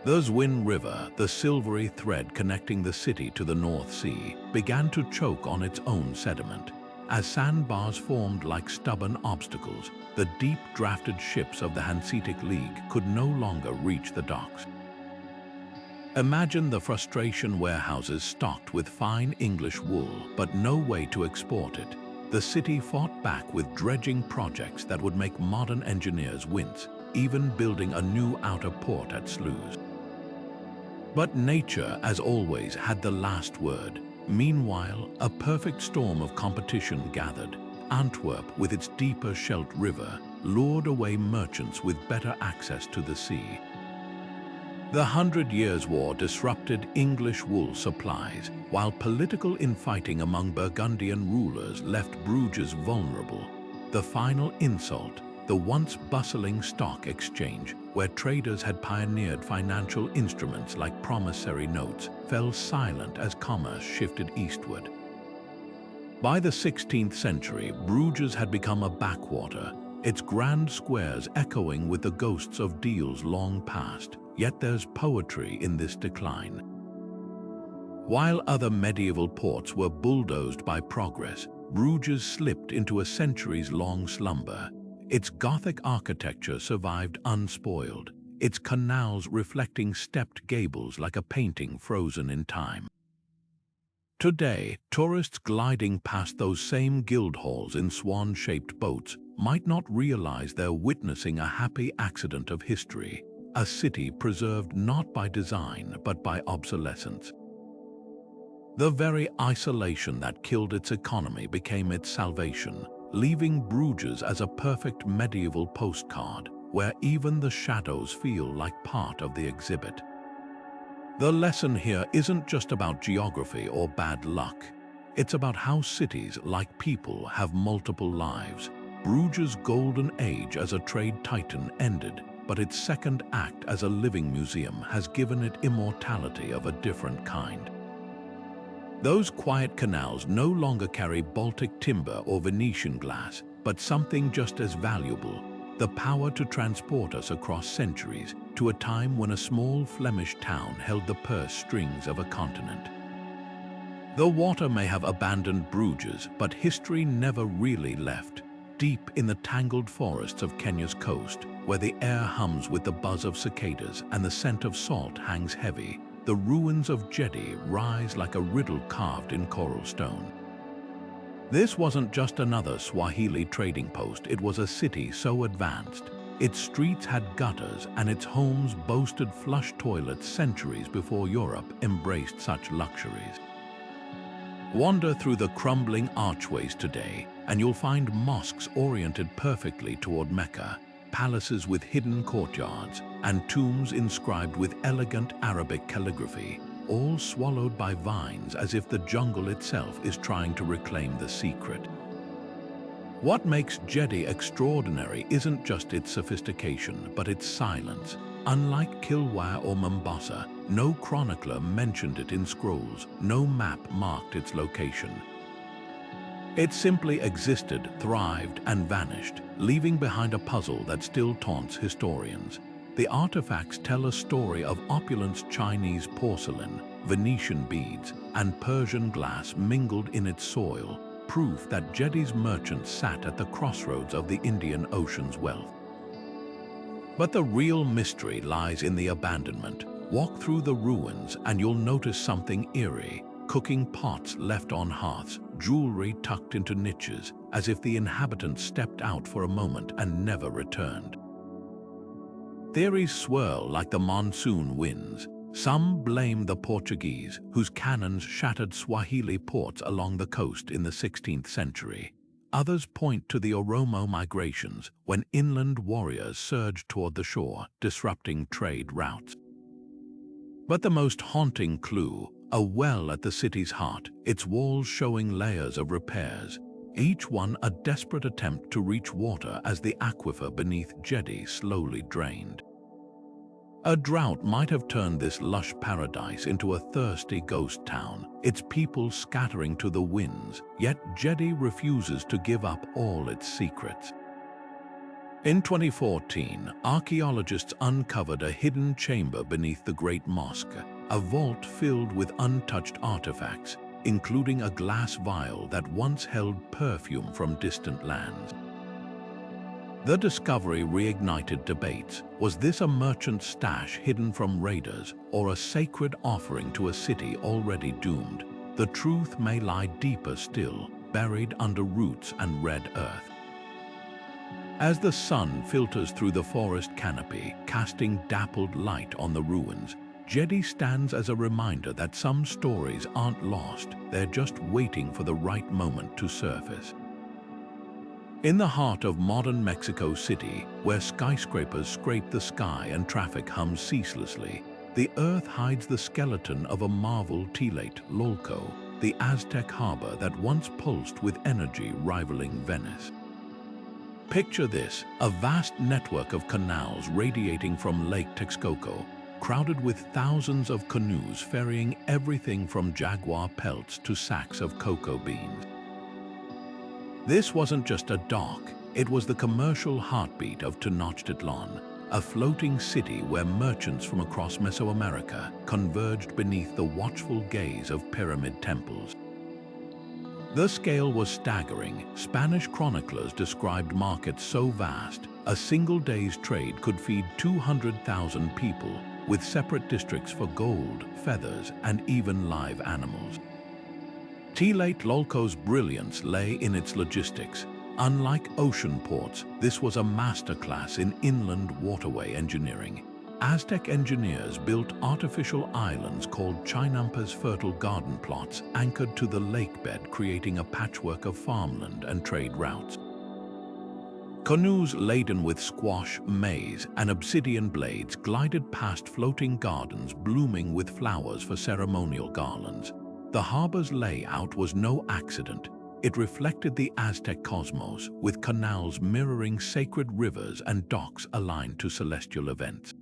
The Zwin River, the silvery thread connecting the city to the North Sea, began to choke on its own sediment. As sandbars formed like stubborn obstacles, the deep-drafted ships of the Hanseatic League could no longer reach the docks. Imagine the frustration: warehouses stocked with fine English wool, but no way to export it. The city fought back with dredging projects that would make modern engineers wince, even building a new outer port at Sluis. But nature, as always, had the last word. Meanwhile, a perfect storm of competition gathered. Antwerp, with its deeper Scheldt River, lured away merchants with better access to the sea. The 100 Years' War disrupted English wool supplies, while political infighting among Burgundian rulers left Bruges vulnerable. The final insult: the once bustling stock exchange, where traders had pioneered financial instruments like promissory notes, fell silent as commerce shifted eastward. By the 16th century, Bruges had become a backwater, its grand squares echoing with the ghosts of deals long past. Yet there's poetry in this decline. While other medieval ports were bulldozed by progress, Bruges slipped into a centuries-long slumber. Its Gothic architecture survived unspoiled, its canals reflecting stepped gables like a painting frozen in time. Today, tourists gliding past those same guild halls in swan-shaped boats might not realize they're witnessing a happy accident of history, a city preserved not by design but by obsolescence. The very isolation that killed its economy became its salvation, leaving Bruges as a perfect medieval postcard, where even the shadows feel like part of the exhibit. The lesson here isn't just about geography or bad luck. It's about how cities, like people, have multiple lives. Bruges' golden age as a trade titan ended, but its second act as a living museum has given it immortality of a different kind. Those quiet canals no longer carry Baltic timber or Venetian glass, but something just as valuable: the power to transport us across centuries to a time when a small Flemish town held the purse strings of a continent. The water may have abandoned Bruges, but history never really left. Deep in the tangled forests of Kenya's coast, where the air hums with the buzz of cicadas and the scent of salt hangs heavy, the ruins of Gedi rise like a riddle carved in coral stone. This wasn't just another Swahili trading post, it was a city so advanced. Its streets had gutters and its homes boasted flush toilets centuries before Europe embraced such luxuries. Wander through the crumbling archways today, and you'll find mosques oriented perfectly toward Mecca, palaces with hidden courtyards, and tombs inscribed with elegant Arabic calligraphy, all swallowed by vines as if the jungle itself is trying to reclaim the secret. What makes Gedi extraordinary isn't just its sophistication, but its silence. Unlike Kilwa or Mombasa, no chronicler mentioned it in scrolls, no map marked its location. It simply existed, thrived, and vanished, leaving behind a puzzle that still taunts historians. The artifacts tell a story of opulent Chinese porcelain, Venetian beads, and Persian glass mingled in its soil, proof that Gedi's merchants sat at the crossroads of the Indian Ocean's wealth. But the real mystery lies in the abandonment. Walk through the ruins and you'll notice something eerie: cooking pots left on hearths, jewelry tucked into niches, as if the inhabitants stepped out for a moment and never returned. Theories swirl like the monsoon winds. Some blame the Portuguese, whose cannons shattered Swahili ports along the coast in the 16th century. Others point to the Oromo migrations, when inland warriors surged toward the shore, disrupting trade routes. But the most haunting clue, a well at the city's heart, its walls showing layers of repairs, each one a desperate attempt to reach water as the aquifer beneath Gedi slowly drained. A drought might have turned this lush paradise into a thirsty ghost town, its people scattering to the winds, yet Gedi refuses to give up all its secrets. In 2014, archaeologists uncovered a hidden chamber beneath the Great Mosque, a vault filled with untouched artifacts, including a glass vial that once held perfume from distant lands. The discovery reignited debates. Was this a merchant stash hidden from raiders or a sacred offering to a city already doomed? The truth may lie deeper still, buried under roots and red earth. As the sun filters through the forest canopy, casting dappled light on the ruins, Gedi stands as a reminder that some stories aren't lost, they're just waiting for the right moment to surface. In the heart of modern Mexico City, where skyscrapers scrape the sky and traffic hums ceaselessly, the earth hides the skeleton of a marvel Tlatelolco, the Aztec harbor that once pulsed with energy rivaling Venice. Picture this, a vast network of canals radiating from Lake Texcoco, crowded with thousands of canoes ferrying everything from jaguar pelts to sacks of cocoa beans. This wasn't just a dock, it was the commercial heartbeat of Tenochtitlan, a floating city where merchants from across Mesoamerica converged beneath the watchful gaze of pyramid temples. The scale was staggering. Spanish chroniclers described markets so vast, a single day's trade could feed 200,000 people, with separate districts for gold, feathers, and even live animals. Tlatelolco's brilliance lay in its logistics. Unlike ocean ports, this was a masterclass in inland waterway engineering. Aztec engineers built artificial islands called Chinampas fertile garden plots anchored to the lakebed, creating a patchwork of farmland and trade routes. Canoes laden with squash, maize, and obsidian blades glided past floating gardens blooming with flowers for ceremonial garlands. The harbor's layout was no accident. It reflected the Aztec cosmos, with canals mirroring sacred rivers and docks aligned to celestial events.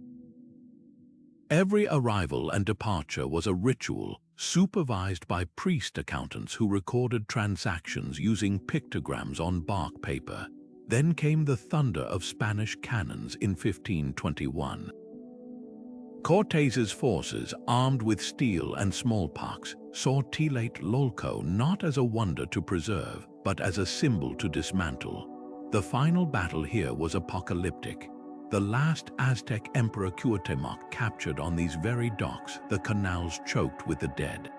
Every arrival and departure was a ritual, supervised by priest accountants who recorded transactions using pictograms on bark paper. Then came the thunder of Spanish cannons in 1521. Cortes's forces, armed with steel and smallpox, saw Tlatelolco not as a wonder to preserve, but as a symbol to dismantle. The final battle here was apocalyptic. The last Aztec Emperor Cuauhtémoc captured on these very docks, the canals choked with the dead.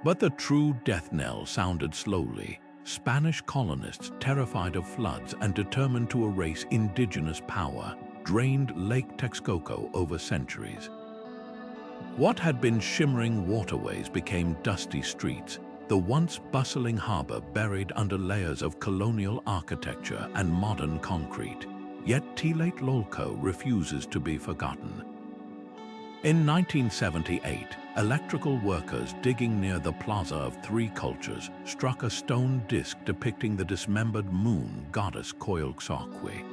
But the true death knell sounded slowly. Spanish colonists, terrified of floods and determined to erase indigenous power, drained Lake Texcoco over centuries. What had been shimmering waterways became dusty streets, the once bustling harbor buried under layers of colonial architecture and modern concrete. Yet Tlatelolco refuses to be forgotten. In 1978, electrical workers digging near the Plaza of Three Cultures struck a stone disc depicting the dismembered moon goddess Coyolxauhqui.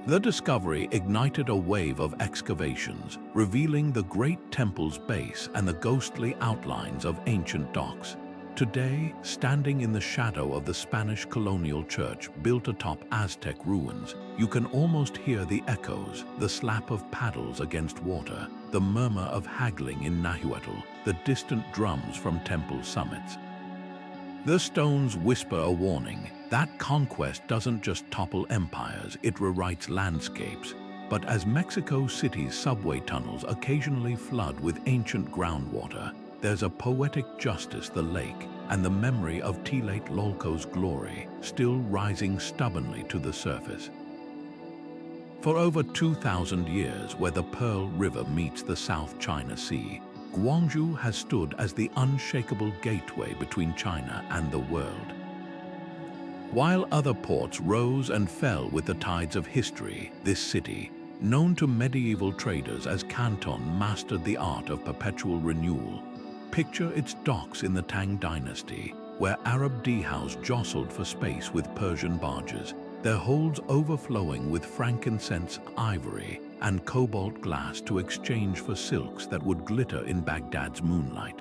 The discovery ignited a wave of excavations, revealing the great temple's base and the ghostly outlines of ancient docks. Today, standing in the shadow of the Spanish colonial church built atop Aztec ruins, you can almost hear the echoes, the slap of paddles against water, the murmur of haggling in Nahuatl, the distant drums from temple summits. The stones whisper a warning. That conquest doesn't just topple empires, it rewrites landscapes. But as Mexico City's subway tunnels occasionally flood with ancient groundwater, there's a poetic justice. The lake and the memory of Tlatelolco's glory still rising stubbornly to the surface. For over 2,000 years, where the Pearl River meets the South China Sea, Guangzhou has stood as the unshakable gateway between China and the world. While other ports rose and fell with the tides of history, this city, known to medieval traders as Canton, mastered the art of perpetual renewal. Picture its docks in the Tang dynasty, where Arab dhows jostled for space with Persian barges, their holds overflowing with frankincense, ivory, and cobalt glass to exchange for silks that would glitter in Baghdad's moonlight.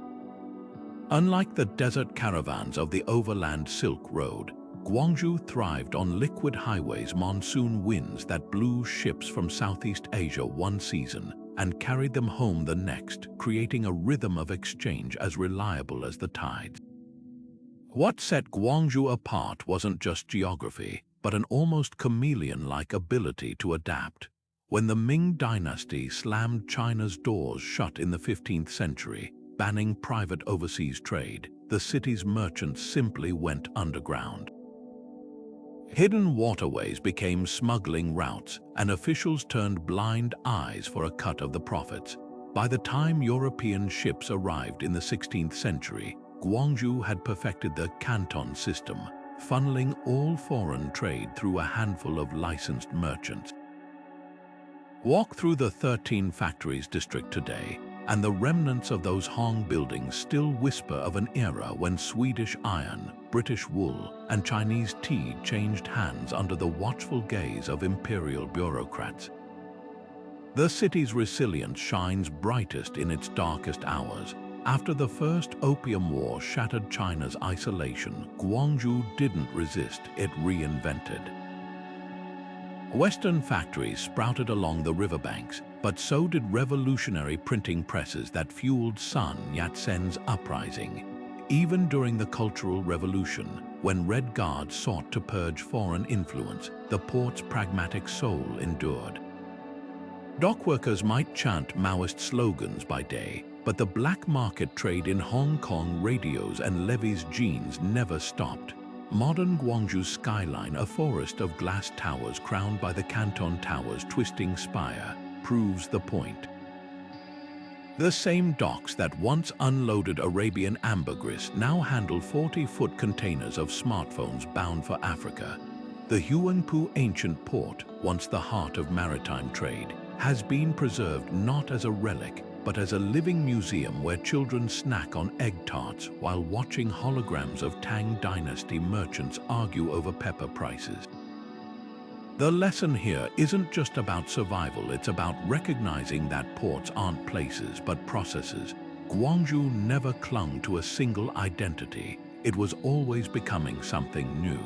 Unlike the desert caravans of the overland Silk Road, Guangzhou thrived on liquid highways, monsoon winds that blew ships from Southeast Asia one season and carried them home the next, creating a rhythm of exchange as reliable as the tides. What set Guangzhou apart wasn't just geography, but an almost chameleon-like ability to adapt. When the Ming dynasty slammed China's doors shut in the 15th century, banning private overseas trade, the city's merchants simply went underground. Hidden waterways became smuggling routes, and officials turned blind eyes for a cut of the profits. By the time European ships arrived in the 16th century, Guangzhou had perfected the Canton system, funneling all foreign trade through a handful of licensed merchants. Walk through the 13 Factories district today, and the remnants of those Hong buildings still whisper of an era when Swedish iron, British wool, and Chinese tea changed hands under the watchful gaze of imperial bureaucrats. The city's resilience shines brightest in its darkest hours. After the First Opium War shattered China's isolation, Guangzhou didn't resist, it reinvented. Western factories sprouted along the riverbanks, but so did revolutionary printing presses that fueled Sun Yat-sen's uprising. Even during the Cultural Revolution, when Red Guards sought to purge foreign influence, the port's pragmatic soul endured. Dockworkers might chant Maoist slogans by day, but the black market trade in Hong Kong radios and Levi's jeans never stopped. Modern Guangzhou's skyline, a forest of glass towers crowned by the Canton Tower's twisting spire, proves the point. The same docks that once unloaded Arabian ambergris now handle 40-foot containers of smartphones bound for Africa. The Huangpu ancient port, once the heart of maritime trade, has been preserved not as a relic, but as a living museum where children snack on egg tarts while watching holograms of Tang dynasty merchants argue over pepper prices. The lesson here isn't just about survival, it's about recognizing that ports aren't places but processes. Guangzhou never clung to a single identity, it was always becoming something new.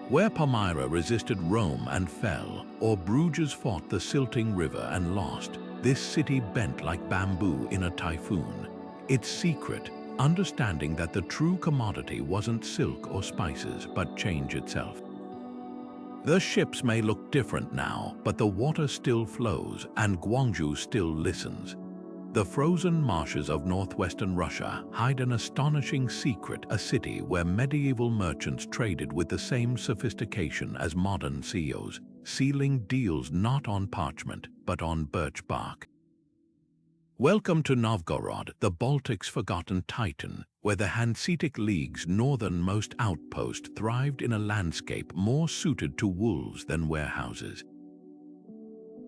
Where Palmyra resisted Rome and fell, or Bruges fought the silting river and lost, this city bent like bamboo in a typhoon. Its secret, understanding that the true commodity wasn't silk or spices, but change itself. The ships may look different now, but the water still flows and Guangzhou still listens. The frozen marshes of northwestern Russia hide an astonishing secret, a city where medieval merchants traded with the same sophistication as modern CEOs, sealing deals not on parchment, but on birch bark. Welcome to Novgorod, the Baltic's forgotten titan, where the Hanseatic League's northernmost outpost thrived in a landscape more suited to wolves than warehouses.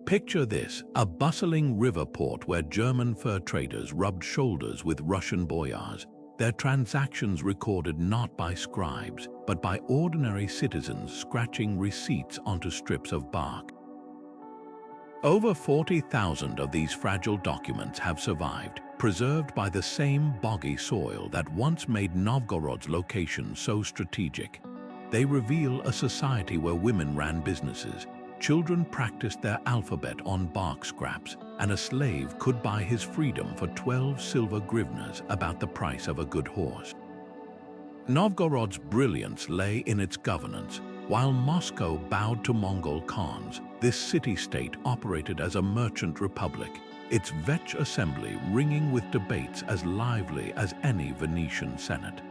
Picture this, a bustling river port where German fur traders rubbed shoulders with Russian boyars, their transactions recorded not by scribes, but by ordinary citizens scratching receipts onto strips of bark. Over 40,000 of these fragile documents have survived, preserved by the same boggy soil that once made Novgorod's location so strategic. They reveal a society where women ran businesses, children practiced their alphabet on bark scraps, and a slave could buy his freedom for 12 silver grivnas, about the price of a good horse. Novgorod's brilliance lay in its governance. While Moscow bowed to Mongol Khans, this city-state operated as a merchant republic, its Vetch assembly ringing with debates as lively as any Venetian senate.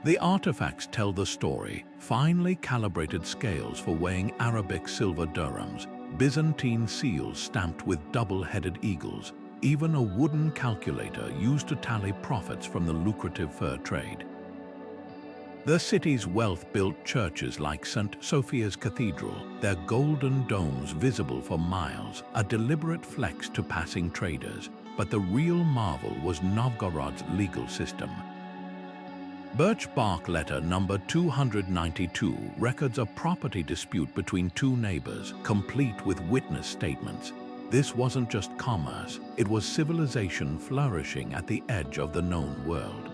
The artifacts tell the story: finely calibrated scales for weighing Arabic silver dirhams, Byzantine seals stamped with double-headed eagles, even a wooden calculator used to tally profits from the lucrative fur trade. The city's wealth built churches like St. Sophia's Cathedral, their golden domes visible for miles, a deliberate flex to passing traders. But the real marvel was Novgorod's legal system. Birch bark letter number 292 records a property dispute between two neighbors, complete with witness statements. This wasn't just commerce, it was civilization flourishing at the edge of the known world.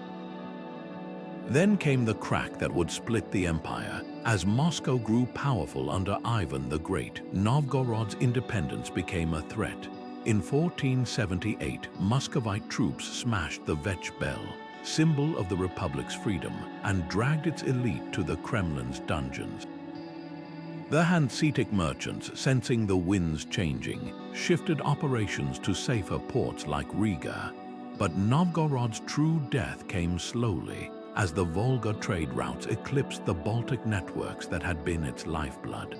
Then came the crack that would split the empire. As Moscow grew powerful under Ivan the Great, Novgorod's independence became a threat. In 1478, Muscovite troops smashed the Vetch Bell, symbol of the Republic's freedom, and dragged its elite to the Kremlin's dungeons. The Hanseatic merchants, sensing the winds changing, shifted operations to safer ports like Riga. But Novgorod's true death came slowly, as the Volga trade routes eclipsed the Baltic networks that had been its lifeblood.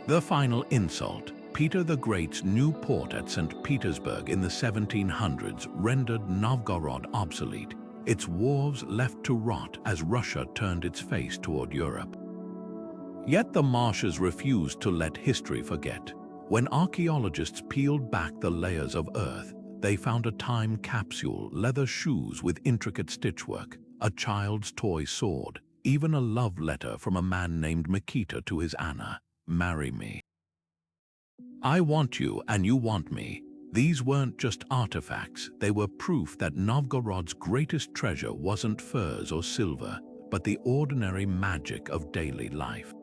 The final insult, Peter the Great's new port at St. Petersburg in the 1700s, rendered Novgorod obsolete, its wharves left to rot as Russia turned its face toward Europe. Yet the marshes refused to let history forget. When archaeologists peeled back the layers of earth, they found a time capsule, leather shoes with intricate stitchwork, a child's toy sword, even a love letter from a man named Mikita to his Anna, "Marry me. I want you and you want me." These weren't just artifacts, they were proof that Novgorod's greatest treasure wasn't furs or silver, but the ordinary magic of daily life.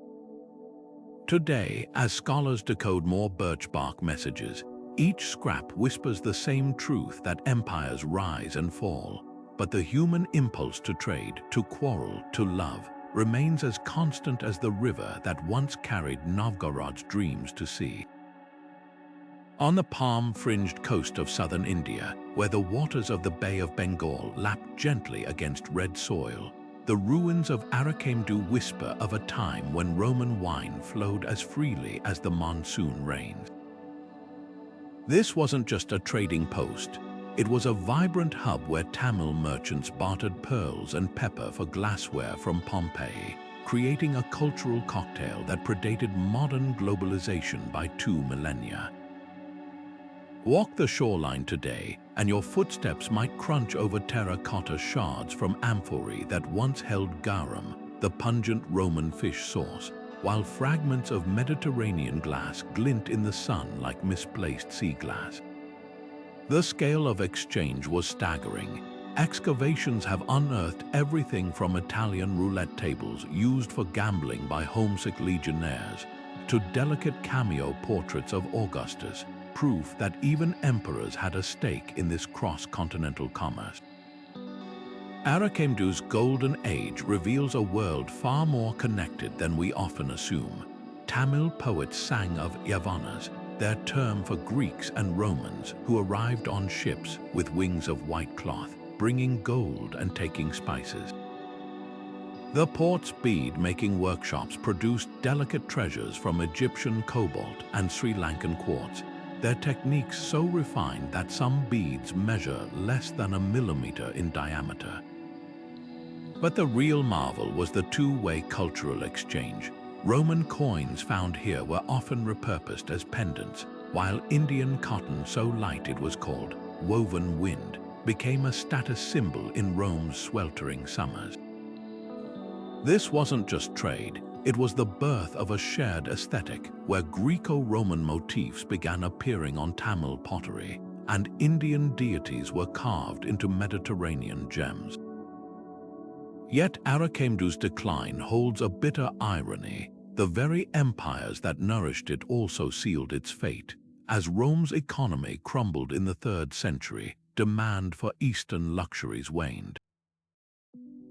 Today, as scholars decode more birch bark messages, each scrap whispers the same truth, that empires rise and fall. But the human impulse to trade, to quarrel, to love, remains as constant as the river that once carried Novgorod's dreams to sea. On the palm-fringed coast of southern India, where the waters of the Bay of Bengal lapped gently against red soil, the ruins of Arakemdu whisper of a time when Roman wine flowed as freely as the monsoon rains. This wasn't just a trading post. It was a vibrant hub where Tamil merchants bartered pearls and pepper for glassware from Pompeii, creating a cultural cocktail that predated modern globalization by 2 millennia. Walk the shoreline today, and your footsteps might crunch over terracotta shards from amphorae that once held garum, the pungent Roman fish sauce, while fragments of Mediterranean glass glint in the sun like misplaced sea glass. The scale of exchange was staggering. Excavations have unearthed everything from Italian roulette tables used for gambling by homesick legionnaires to delicate cameo portraits of Augustus, proof that even emperors had a stake in this cross-continental commerce. Arakemdu's golden age reveals a world far more connected than we often assume. Tamil poets sang of Yavanas, their term for Greeks and Romans who arrived on ships with wings of white cloth, bringing gold and taking spices. The port's bead-making workshops produced delicate treasures from Egyptian cobalt and Sri Lankan quartz, their techniques so refined that some beads measure less than a millimeter in diameter. But the real marvel was the two-way cultural exchange. Roman coins found here were often repurposed as pendants, while Indian cotton, so light it was called woven wind, became a status symbol in Rome's sweltering summers. This wasn't just trade, it was the birth of a shared aesthetic where Greco-Roman motifs began appearing on Tamil pottery, and Indian deities were carved into Mediterranean gems. Yet Arakemdu's decline holds a bitter irony. The very empires that nourished it also sealed its fate. As Rome's economy crumbled in the 3rd century, demand for Eastern luxuries waned.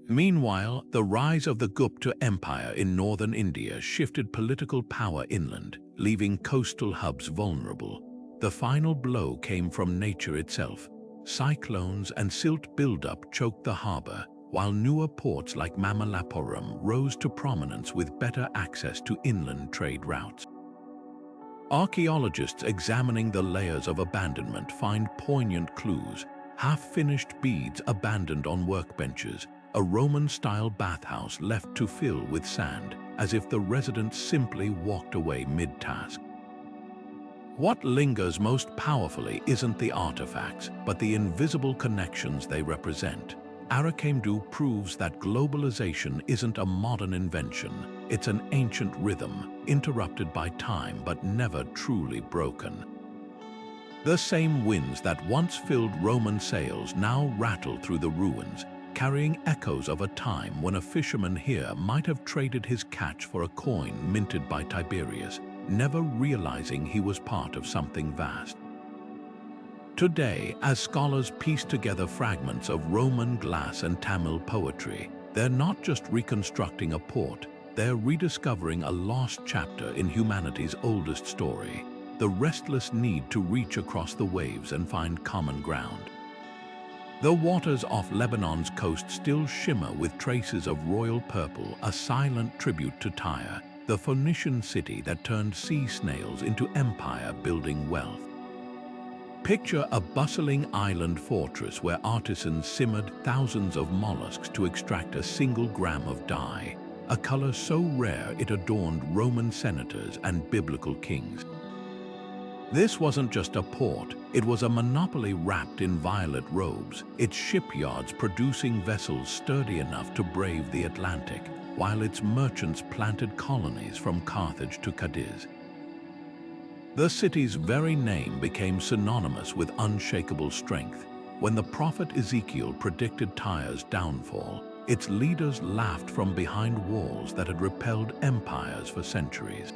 Meanwhile, the rise of the Gupta Empire in northern India shifted political power inland, leaving coastal hubs vulnerable. The final blow came from nature itself. Cyclones and silt buildup choked the harbor, while newer ports like Mamallapuram rose to prominence with better access to inland trade routes. Archaeologists examining the layers of abandonment find poignant clues: half-finished beads abandoned on workbenches, a Roman-style bathhouse left to fill with sand, as if the residents simply walked away mid-task. What lingers most powerfully isn't the artifacts, but the invisible connections they represent. Arakhamdu proves that globalization isn't a modern invention, it's an ancient rhythm, interrupted by time but never truly broken. The same winds that once filled Roman sails now rattle through the ruins, carrying echoes of a time when a fisherman here might have traded his catch for a coin minted by Tiberius, never realizing he was part of something vast. Today, as scholars piece together fragments of Roman glass and Tamil poetry, they're not just reconstructing a port, they're rediscovering a lost chapter in humanity's oldest story, the restless need to reach across the waves and find common ground. The waters off Lebanon's coast still shimmer with traces of royal purple, a silent tribute to Tyre, the Phoenician city that turned sea snails into empire-building wealth. Picture a bustling island fortress where artisans simmered thousands of mollusks to extract a single gram of dye, a color so rare it adorned Roman senators and biblical kings. This wasn't just a port, it was a monopoly wrapped in violet robes, its shipyards producing vessels sturdy enough to brave the Atlantic, while its merchants planted colonies from Carthage to Cadiz. The city's very name became synonymous with unshakable strength. When the prophet Ezekiel predicted Tyre's downfall, its leaders laughed from behind walls that had repelled empires for centuries.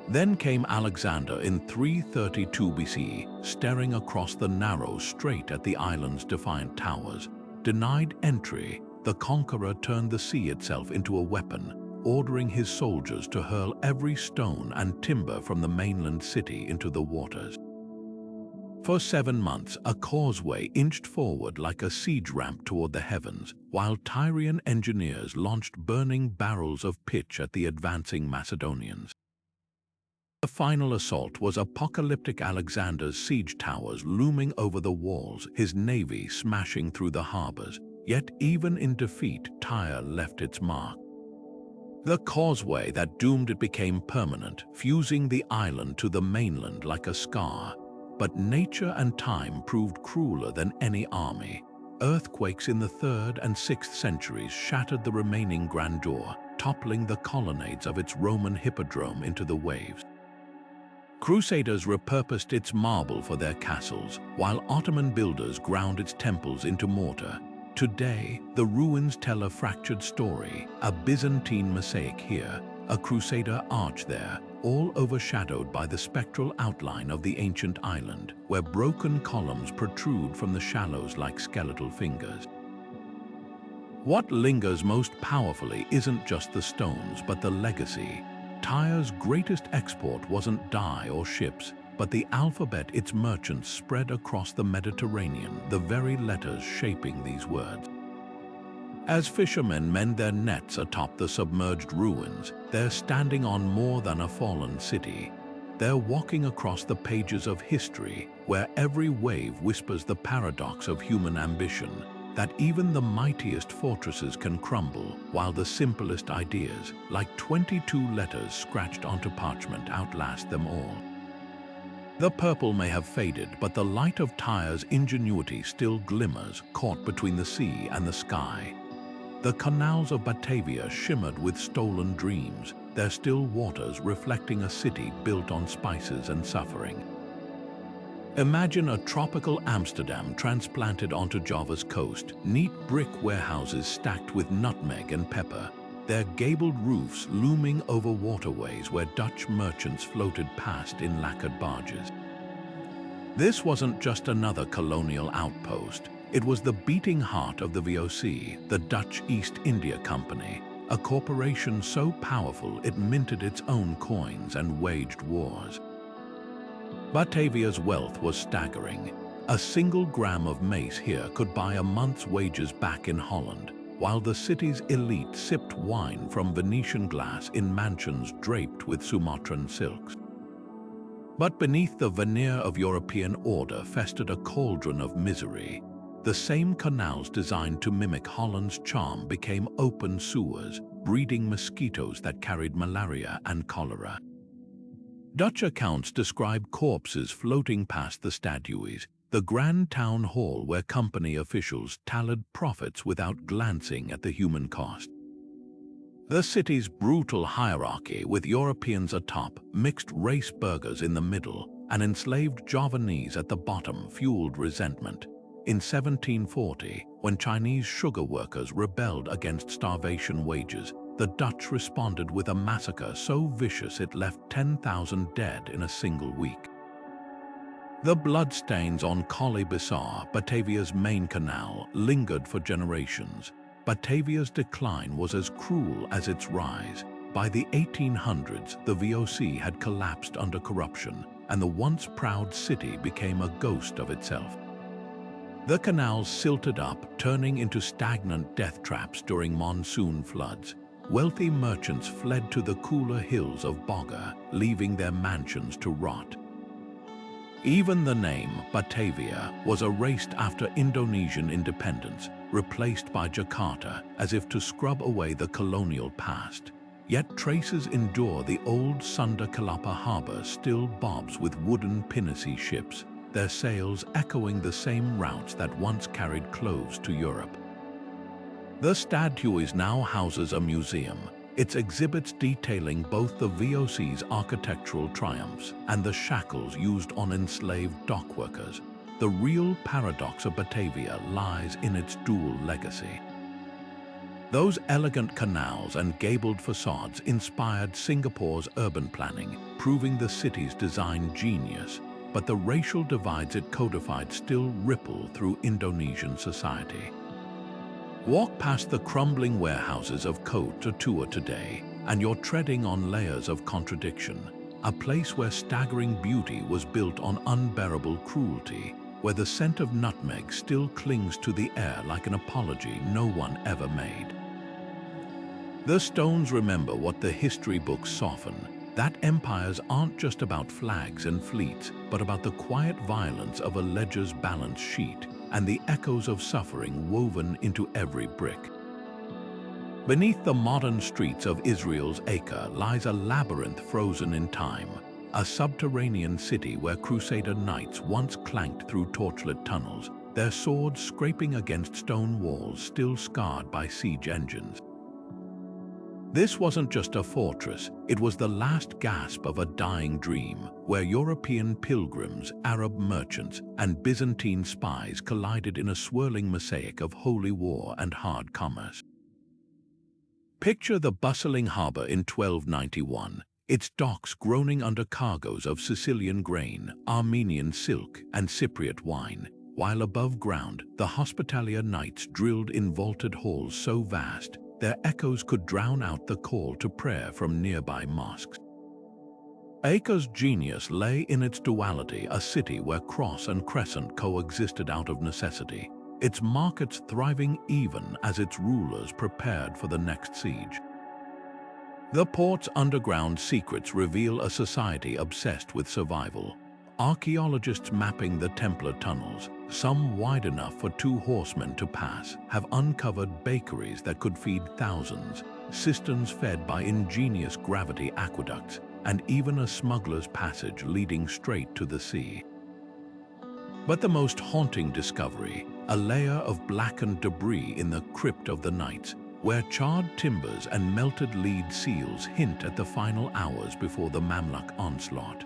Then came Alexander in 332 BC, staring across the narrow strait at the island's defiant towers. Denied entry, the conqueror turned the sea itself into a weapon, ordering his soldiers to hurl every stone and timber from the mainland city into the waters. For 7 months, a causeway inched forward like a siege ramp toward the heavens, while Tyrian engineers launched burning barrels of pitch at the advancing Macedonians. The final assault was apocalyptic Alexander's siege towers looming over the walls, his navy smashing through the harbors. Yet even in defeat, Tyre left its mark. The causeway that doomed it became permanent, fusing the island to the mainland like a scar. But nature and time proved crueler than any army. Earthquakes in the 3rd and 6th centuries shattered the remaining grandeur, toppling the colonnades of its Roman hippodrome into the waves. Crusaders repurposed its marble for their castles, while Ottoman builders ground its temples into mortar. Today, the ruins tell a fractured story, a Byzantine mosaic here, a Crusader arch there, all overshadowed by the spectral outline of the ancient island, where broken columns protrude from the shallows like skeletal fingers. What lingers most powerfully isn't just the stones, but the legacy. Tyre's greatest export wasn't dye or ships, but the alphabet its merchants spread across the Mediterranean, the very letters shaping these words. As fishermen mend their nets atop the submerged ruins, they're standing on more than a fallen city. They're walking across the pages of history, where every wave whispers the paradox of human ambition, that even the mightiest fortresses can crumble, while the simplest ideas, like 22 letters scratched onto parchment, outlast them all. The purple may have faded, but the light of Tyre's ingenuity still glimmers, caught between the sea and the sky. The canals of Batavia shimmered with stolen dreams, their still waters reflecting a city built on spices and suffering. Imagine a tropical Amsterdam transplanted onto Java's coast, neat brick warehouses stacked with nutmeg and pepper, their gabled roofs looming over waterways where Dutch merchants floated past in lacquered barges. This wasn't just another colonial outpost. It was the beating heart of the VOC, the Dutch East India Company, a corporation so powerful it minted its own coins and waged wars. Batavia's wealth was staggering. A single gram of mace here could buy a month's wages back in Holland, while the city's elite sipped wine from Venetian glass in mansions draped with Sumatran silks. But beneath the veneer of European order festered a cauldron of misery. the same canals designed to mimic Holland's charm became open sewers, breeding mosquitoes that carried malaria and cholera. Dutch accounts describe corpses floating past the statues, the grand town hall where company officials tallied profits without glancing at the human cost. The city's brutal hierarchy, with Europeans atop, mixed-race burghers in the middle, and enslaved Javanese at the bottom, fueled resentment. In 1740, when Chinese sugar workers rebelled against starvation wages, the Dutch responded with a massacre so vicious it left 10,000 dead in a single week. The bloodstains on Colle Bissar, Batavia's main canal, lingered for generations. Batavia's decline was as cruel as its rise. By the 1800s, the VOC had collapsed under corruption, and the once proud city became a ghost of itself. The canals silted up, turning into stagnant death traps during monsoon floods. Wealthy merchants fled to the cooler hills of Bogor, leaving their mansions to rot. Even the name Batavia was erased after Indonesian independence, replaced by Jakarta, as if to scrub away the colonial past. Yet traces endure. The old Sunda Kelapa harbor still bobs with wooden pinnace ships, their sails echoing the same routes that once carried cloves to Europe. The Stadhuis now houses a museum, its exhibits detailing both the VOC's architectural triumphs and the shackles used on enslaved dockworkers. The real paradox of Batavia lies in its dual legacy. Those elegant canals and gabled facades inspired Singapore's urban planning, proving the city's design genius, but the racial divides it codified still ripple through Indonesian society. Walk past the crumbling warehouses of Kota Tua today, and you're treading on layers of contradiction, a place where staggering beauty was built on unbearable cruelty, where the scent of nutmeg still clings to the air like an apology no one ever made. The stones remember what the history books soften, that empires aren't just about flags and fleets, but about the quiet violence of a ledger's balance sheet, and the echoes of suffering woven into every brick. Beneath the modern streets of Israel's Acre lies a labyrinth frozen in time, a subterranean city where Crusader knights once clanked through torchlit tunnels, their swords scraping against stone walls still scarred by siege engines. This wasn't just a fortress, it was the last gasp of a dying dream, where European pilgrims, Arab merchants, and Byzantine spies collided in a swirling mosaic of holy war and hard commerce. Picture the bustling harbor in 1291, its docks groaning under cargoes of Sicilian grain, Armenian silk, and Cypriot wine, while above ground, the Hospitaller knights drilled in vaulted halls so vast, their echoes could drown out the call to prayer from nearby mosques. Acre's genius lay in its duality, a city where cross and crescent coexisted out of necessity, its markets thriving even as its rulers prepared for the next siege. The port's underground secrets reveal a society obsessed with survival. Archaeologists mapping the Templar tunnels, some wide enough for 2 horsemen to pass, have uncovered bakeries that could feed thousands, cisterns fed by ingenious gravity aqueducts, and even a smuggler's passage leading straight to the sea. But the most haunting discovery, a layer of blackened debris in the crypt of the knights, where charred timbers and melted lead seals hint at the final hours before the Mamluk onslaught.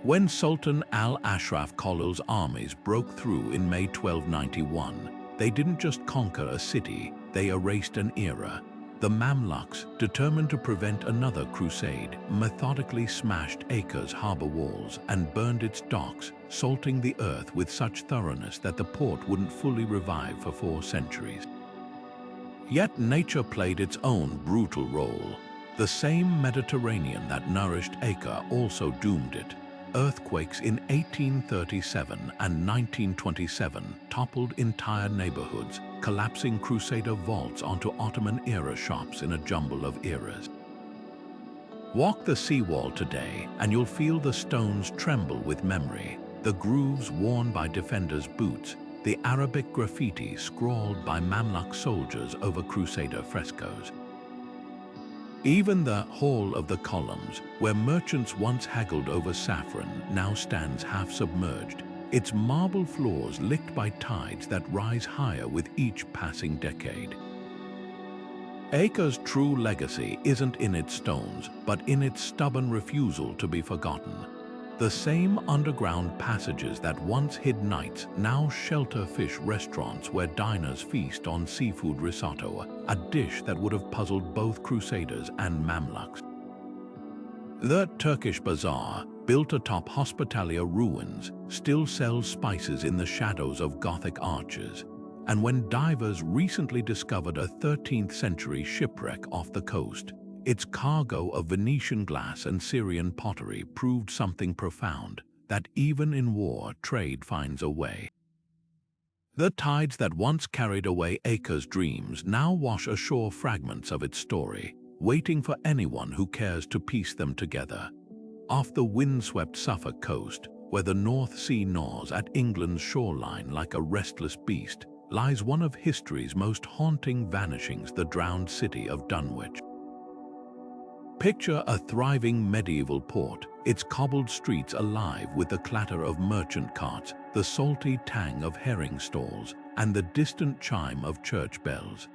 When Sultan al-Ashraf Khalil's armies broke through in May 1291, they didn't just conquer a city, they erased an era. The Mamluks, determined to prevent another crusade, methodically smashed Acre's harbor walls and burned its docks, salting the earth with such thoroughness that the port wouldn't fully revive for 4 centuries. Yet nature played its own brutal role. The same Mediterranean that nourished Acre also doomed it. Earthquakes in 1837 and 1927 toppled entire neighborhoods, collapsing Crusader vaults onto Ottoman-era shops in a jumble of eras. Walk the seawall today, and you'll feel the stones tremble with memory, the grooves worn by defenders' boots, the Arabic graffiti scrawled by Mamluk soldiers over Crusader frescoes. Even the Hall of the Columns, where merchants once haggled over saffron, now stands half-submerged, its marble floors licked by tides that rise higher with each passing decade. Acre's true legacy isn't in its stones, but in its stubborn refusal to be forgotten. The same underground passages that once hid knights now shelter fish restaurants where diners feast on seafood risotto, a dish that would have puzzled both Crusaders and Mamluks. The Turkish bazaar, built atop Hospitalia ruins, still sells spices in the shadows of Gothic arches. And when divers recently discovered a 13th century shipwreck off the coast, its cargo of Venetian glass and Syrian pottery proved something profound, that even in war, trade finds a way. The tides that once carried away Acre's dreams now wash ashore fragments of its story, waiting for anyone who cares to piece them together. Off the windswept Suffolk coast, where the North Sea gnaws at England's shoreline like a restless beast, lies one of history's most haunting vanishings, the drowned city of Dunwich. Picture a thriving medieval port, its cobbled streets alive with the clatter of merchant carts, the salty tang of herring stalls, and the distant chime of church bells.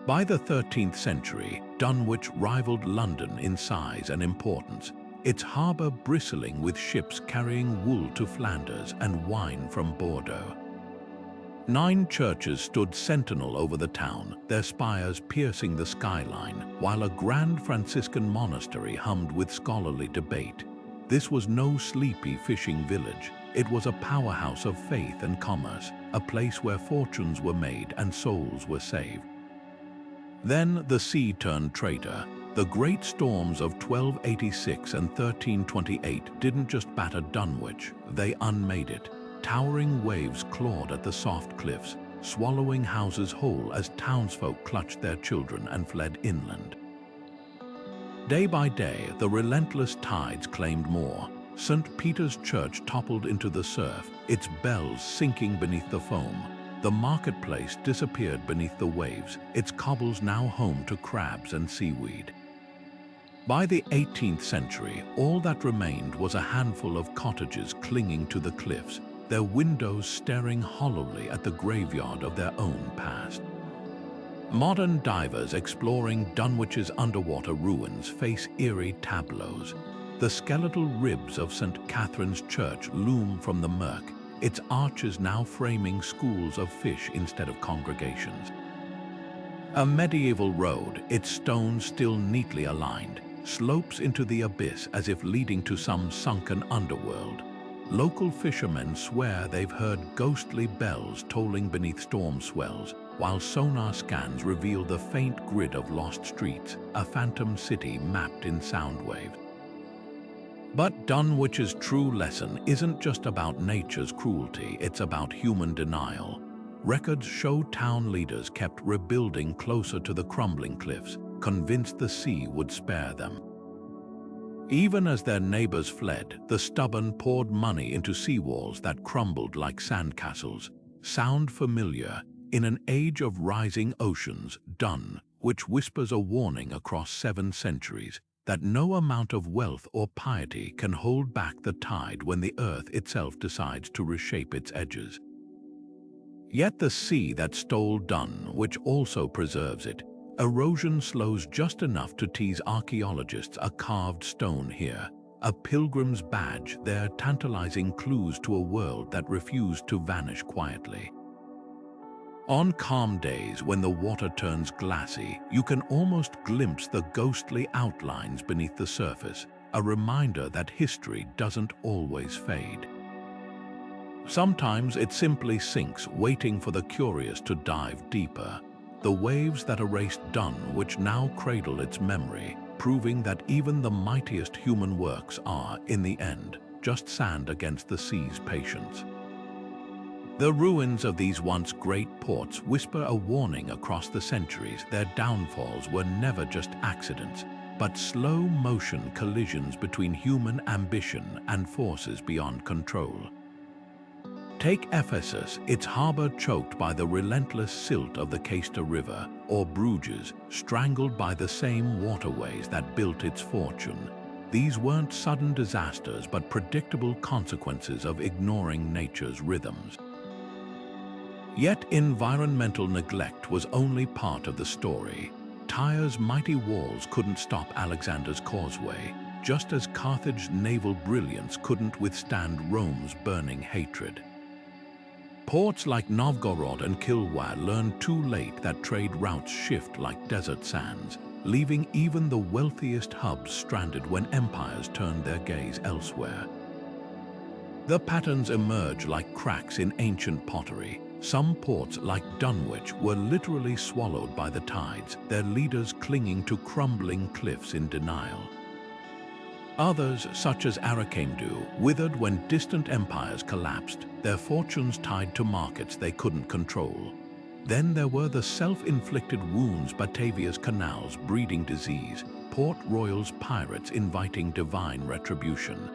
By the 13th century, Dunwich rivaled London in size and importance, its harbour bristling with ships carrying wool to Flanders and wine from Bordeaux. 9 churches stood sentinel over the town, their spires piercing the skyline, while a grand Franciscan monastery hummed with scholarly debate. This was no sleepy fishing village. It was a powerhouse of faith and commerce, a place where fortunes were made and souls were saved. Then the sea turned traitor. The great storms of 1286 and 1328 didn't just batter Dunwich, they unmade it. Towering waves clawed at the soft cliffs, swallowing houses whole as townsfolk clutched their children and fled inland. Day by day, the relentless tides claimed more. St. Peter's Church toppled into the surf, its bells sinking beneath the foam. The marketplace disappeared beneath the waves, its cobbles now home to crabs and seaweed. By the 18th century, all that remained was a handful of cottages clinging to the cliffs, their windows staring hollowly at the graveyard of their own past. Modern divers exploring Dunwich's underwater ruins face eerie tableaus. The skeletal ribs of St. Catherine's Church loom from the murk, its arches now framing schools of fish instead of congregations. A medieval road, its stones still neatly aligned, slopes into the abyss as if leading to some sunken underworld. Local fishermen swear they've heard ghostly bells tolling beneath storm swells, while sonar scans reveal the faint grid of lost streets, a phantom city mapped in sound waves. But Dunwich's true lesson isn't just about nature's cruelty, it's about human denial. Records show town leaders kept rebuilding closer to the crumbling cliffs, convinced the sea would spare them. Even as their neighbors fled, the stubborn poured money into seawalls that crumbled like sandcastles. Sound familiar? In an age of rising oceans, Dunwich whispers a warning across 7 centuries that no amount of wealth or piety can hold back the tide when the earth itself decides to reshape its edges. Yet the sea that stole Dunwich also preserves it. Erosion slows just enough to tease archaeologists a carved stone here, a pilgrim's badge there, tantalizing clues to a world that refused to vanish quietly. On calm days when the water turns glassy, you can almost glimpse the ghostly outlines beneath the surface, a reminder that history doesn't always fade. Sometimes it simply sinks, waiting for the curious to dive deeper. The waves that erased Dunwich now cradle its memory, proving that even the mightiest human works are, in the end, just sand against the sea's patience. The ruins of these once great ports whisper a warning across the centuries. Their downfalls were never just accidents, but slow-motion collisions between human ambition and forces beyond control. Take Ephesus, its harbor choked by the relentless silt of the Casta River, or Bruges, strangled by the same waterways that built its fortune. These weren't sudden disasters but predictable consequences of ignoring nature's rhythms. Yet environmental neglect was only part of the story. Tyre's mighty walls couldn't stop Alexander's causeway, just as Carthage's naval brilliance couldn't withstand Rome's burning hatred. Ports like Novgorod and Kilwa learned too late that trade routes shift like desert sands, leaving even the wealthiest hubs stranded when empires turned their gaze elsewhere. The patterns emerge like cracks in ancient pottery. Some ports like Dunwich were literally swallowed by the tides, their leaders clinging to crumbling cliffs in denial. Others, such as Arakhamdu, withered when distant empires collapsed, their fortunes tied to markets they couldn't control. Then there were the self-inflicted wounds, Batavia's canals breeding disease, Port Royal's pirates inviting divine retribution.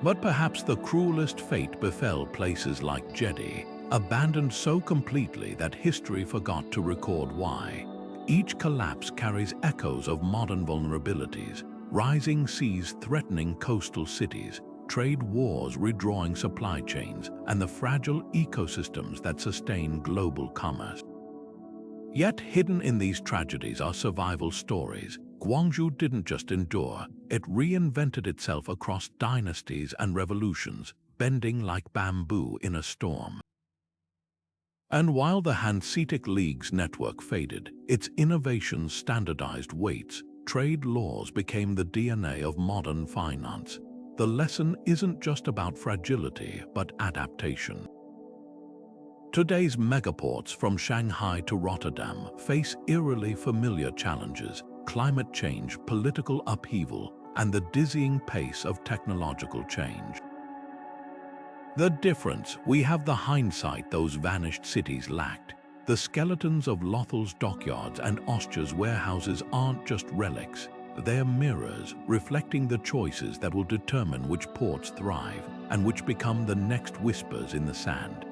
But perhaps the cruelest fate befell places like Gedi, abandoned so completely that history forgot to record why. Each collapse carries echoes of modern vulnerabilities. Rising seas threatening coastal cities, trade wars redrawing supply chains, and the fragile ecosystems that sustain global commerce. Yet hidden in these tragedies are survival stories. Guangzhou didn't just endure, it reinvented itself across dynasties and revolutions, bending like bamboo in a storm. And while the Hanseatic League's network faded, its innovations standardized weights. Trade laws became the DNA of modern finance. The lesson isn't just about fragility, but adaptation. Today's megaports from Shanghai to Rotterdam face eerily familiar challenges: climate change, political upheaval, and the dizzying pace of technological change. The difference: we have the hindsight those vanished cities lacked. The skeletons of Lothal's dockyards and Ostia's warehouses aren't just relics. They're mirrors, reflecting the choices that will determine which ports thrive and which become the next whispers in the sand.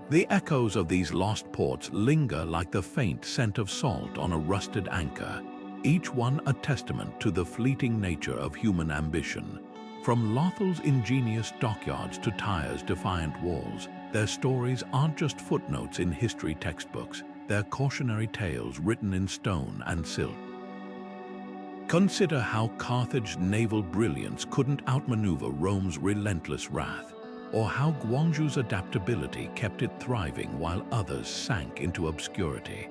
The echoes of these lost ports linger like the faint scent of salt on a rusted anchor, each one a testament to the fleeting nature of human ambition. From Lothal's ingenious dockyards to Tyre's defiant walls, their stories aren't just footnotes in history textbooks, they're cautionary tales written in stone and silk. Consider how Carthage's naval brilliance couldn't outmaneuver Rome's relentless wrath, or how Guangzhou's adaptability kept it thriving while others sank into obscurity.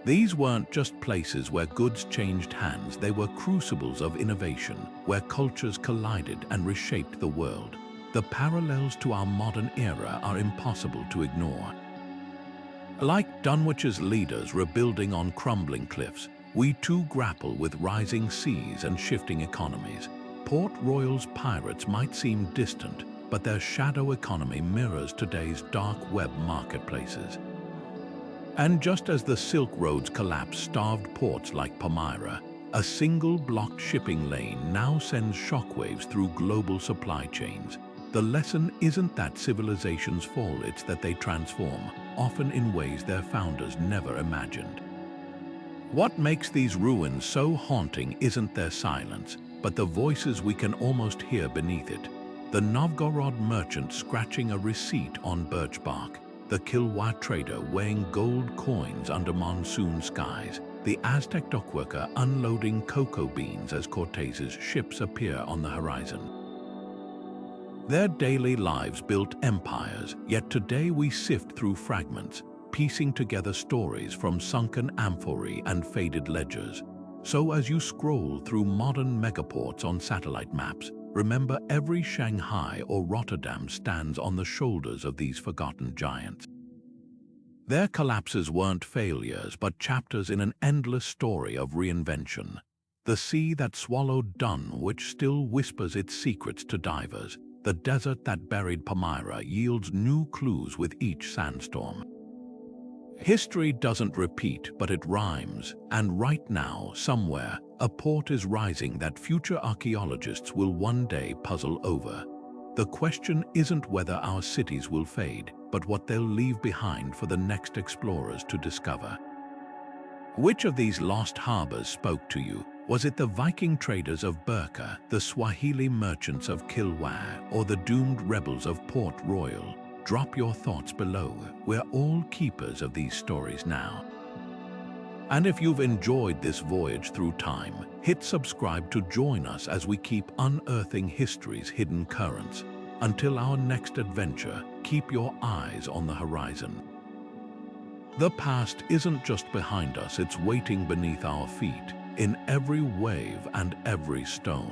These weren't just places where goods changed hands, they were crucibles of innovation, where cultures collided and reshaped the world. The parallels to our modern era are impossible to ignore. Like Dunwich's leaders rebuilding on crumbling cliffs, we too grapple with rising seas and shifting economies. Port Royal's pirates might seem distant, but their shadow economy mirrors today's dark web marketplaces. And just as the Silk Road's collapse starved ports like Palmyra, a single blocked shipping lane now sends shockwaves through global supply chains. The lesson isn't that civilizations fall, it's that they transform, often in ways their founders never imagined. What makes these ruins so haunting isn't their silence, but the voices we can almost hear beneath it. The Novgorod merchant scratching a receipt on birch bark, the Kilwa trader weighing gold coins under monsoon skies, the Aztec dockworker unloading cocoa beans as Cortez's ships appear on the horizon. Their daily lives built empires, yet today we sift through fragments, piecing together stories from sunken amphorae and faded ledgers. So as you scroll through modern megaports on satellite maps, remember every Shanghai or Rotterdam stands on the shoulders of these forgotten giants. Their collapses weren't failures, but chapters in an endless story of reinvention. The sea that swallowed Dunwich still whispers its secrets to divers. The desert that buried Palmyra yields new clues with each sandstorm. History doesn't repeat, but it rhymes, and right now, somewhere, a port is rising that future archaeologists will one day puzzle over. The question isn't whether our cities will fade, but what they'll leave behind for the next explorers to discover. Which of these lost harbors spoke to you? Was it the Viking traders of Birka, the Swahili merchants of Kilwa, or the doomed rebels of Port Royal? Drop your thoughts below. We're all keepers of these stories now. And if you've enjoyed this voyage through time, hit subscribe to join us as we keep unearthing history's hidden currents. Until our next adventure, keep your eyes on the horizon. The past isn't just behind us, it's waiting beneath our feet, in every wave and every stone.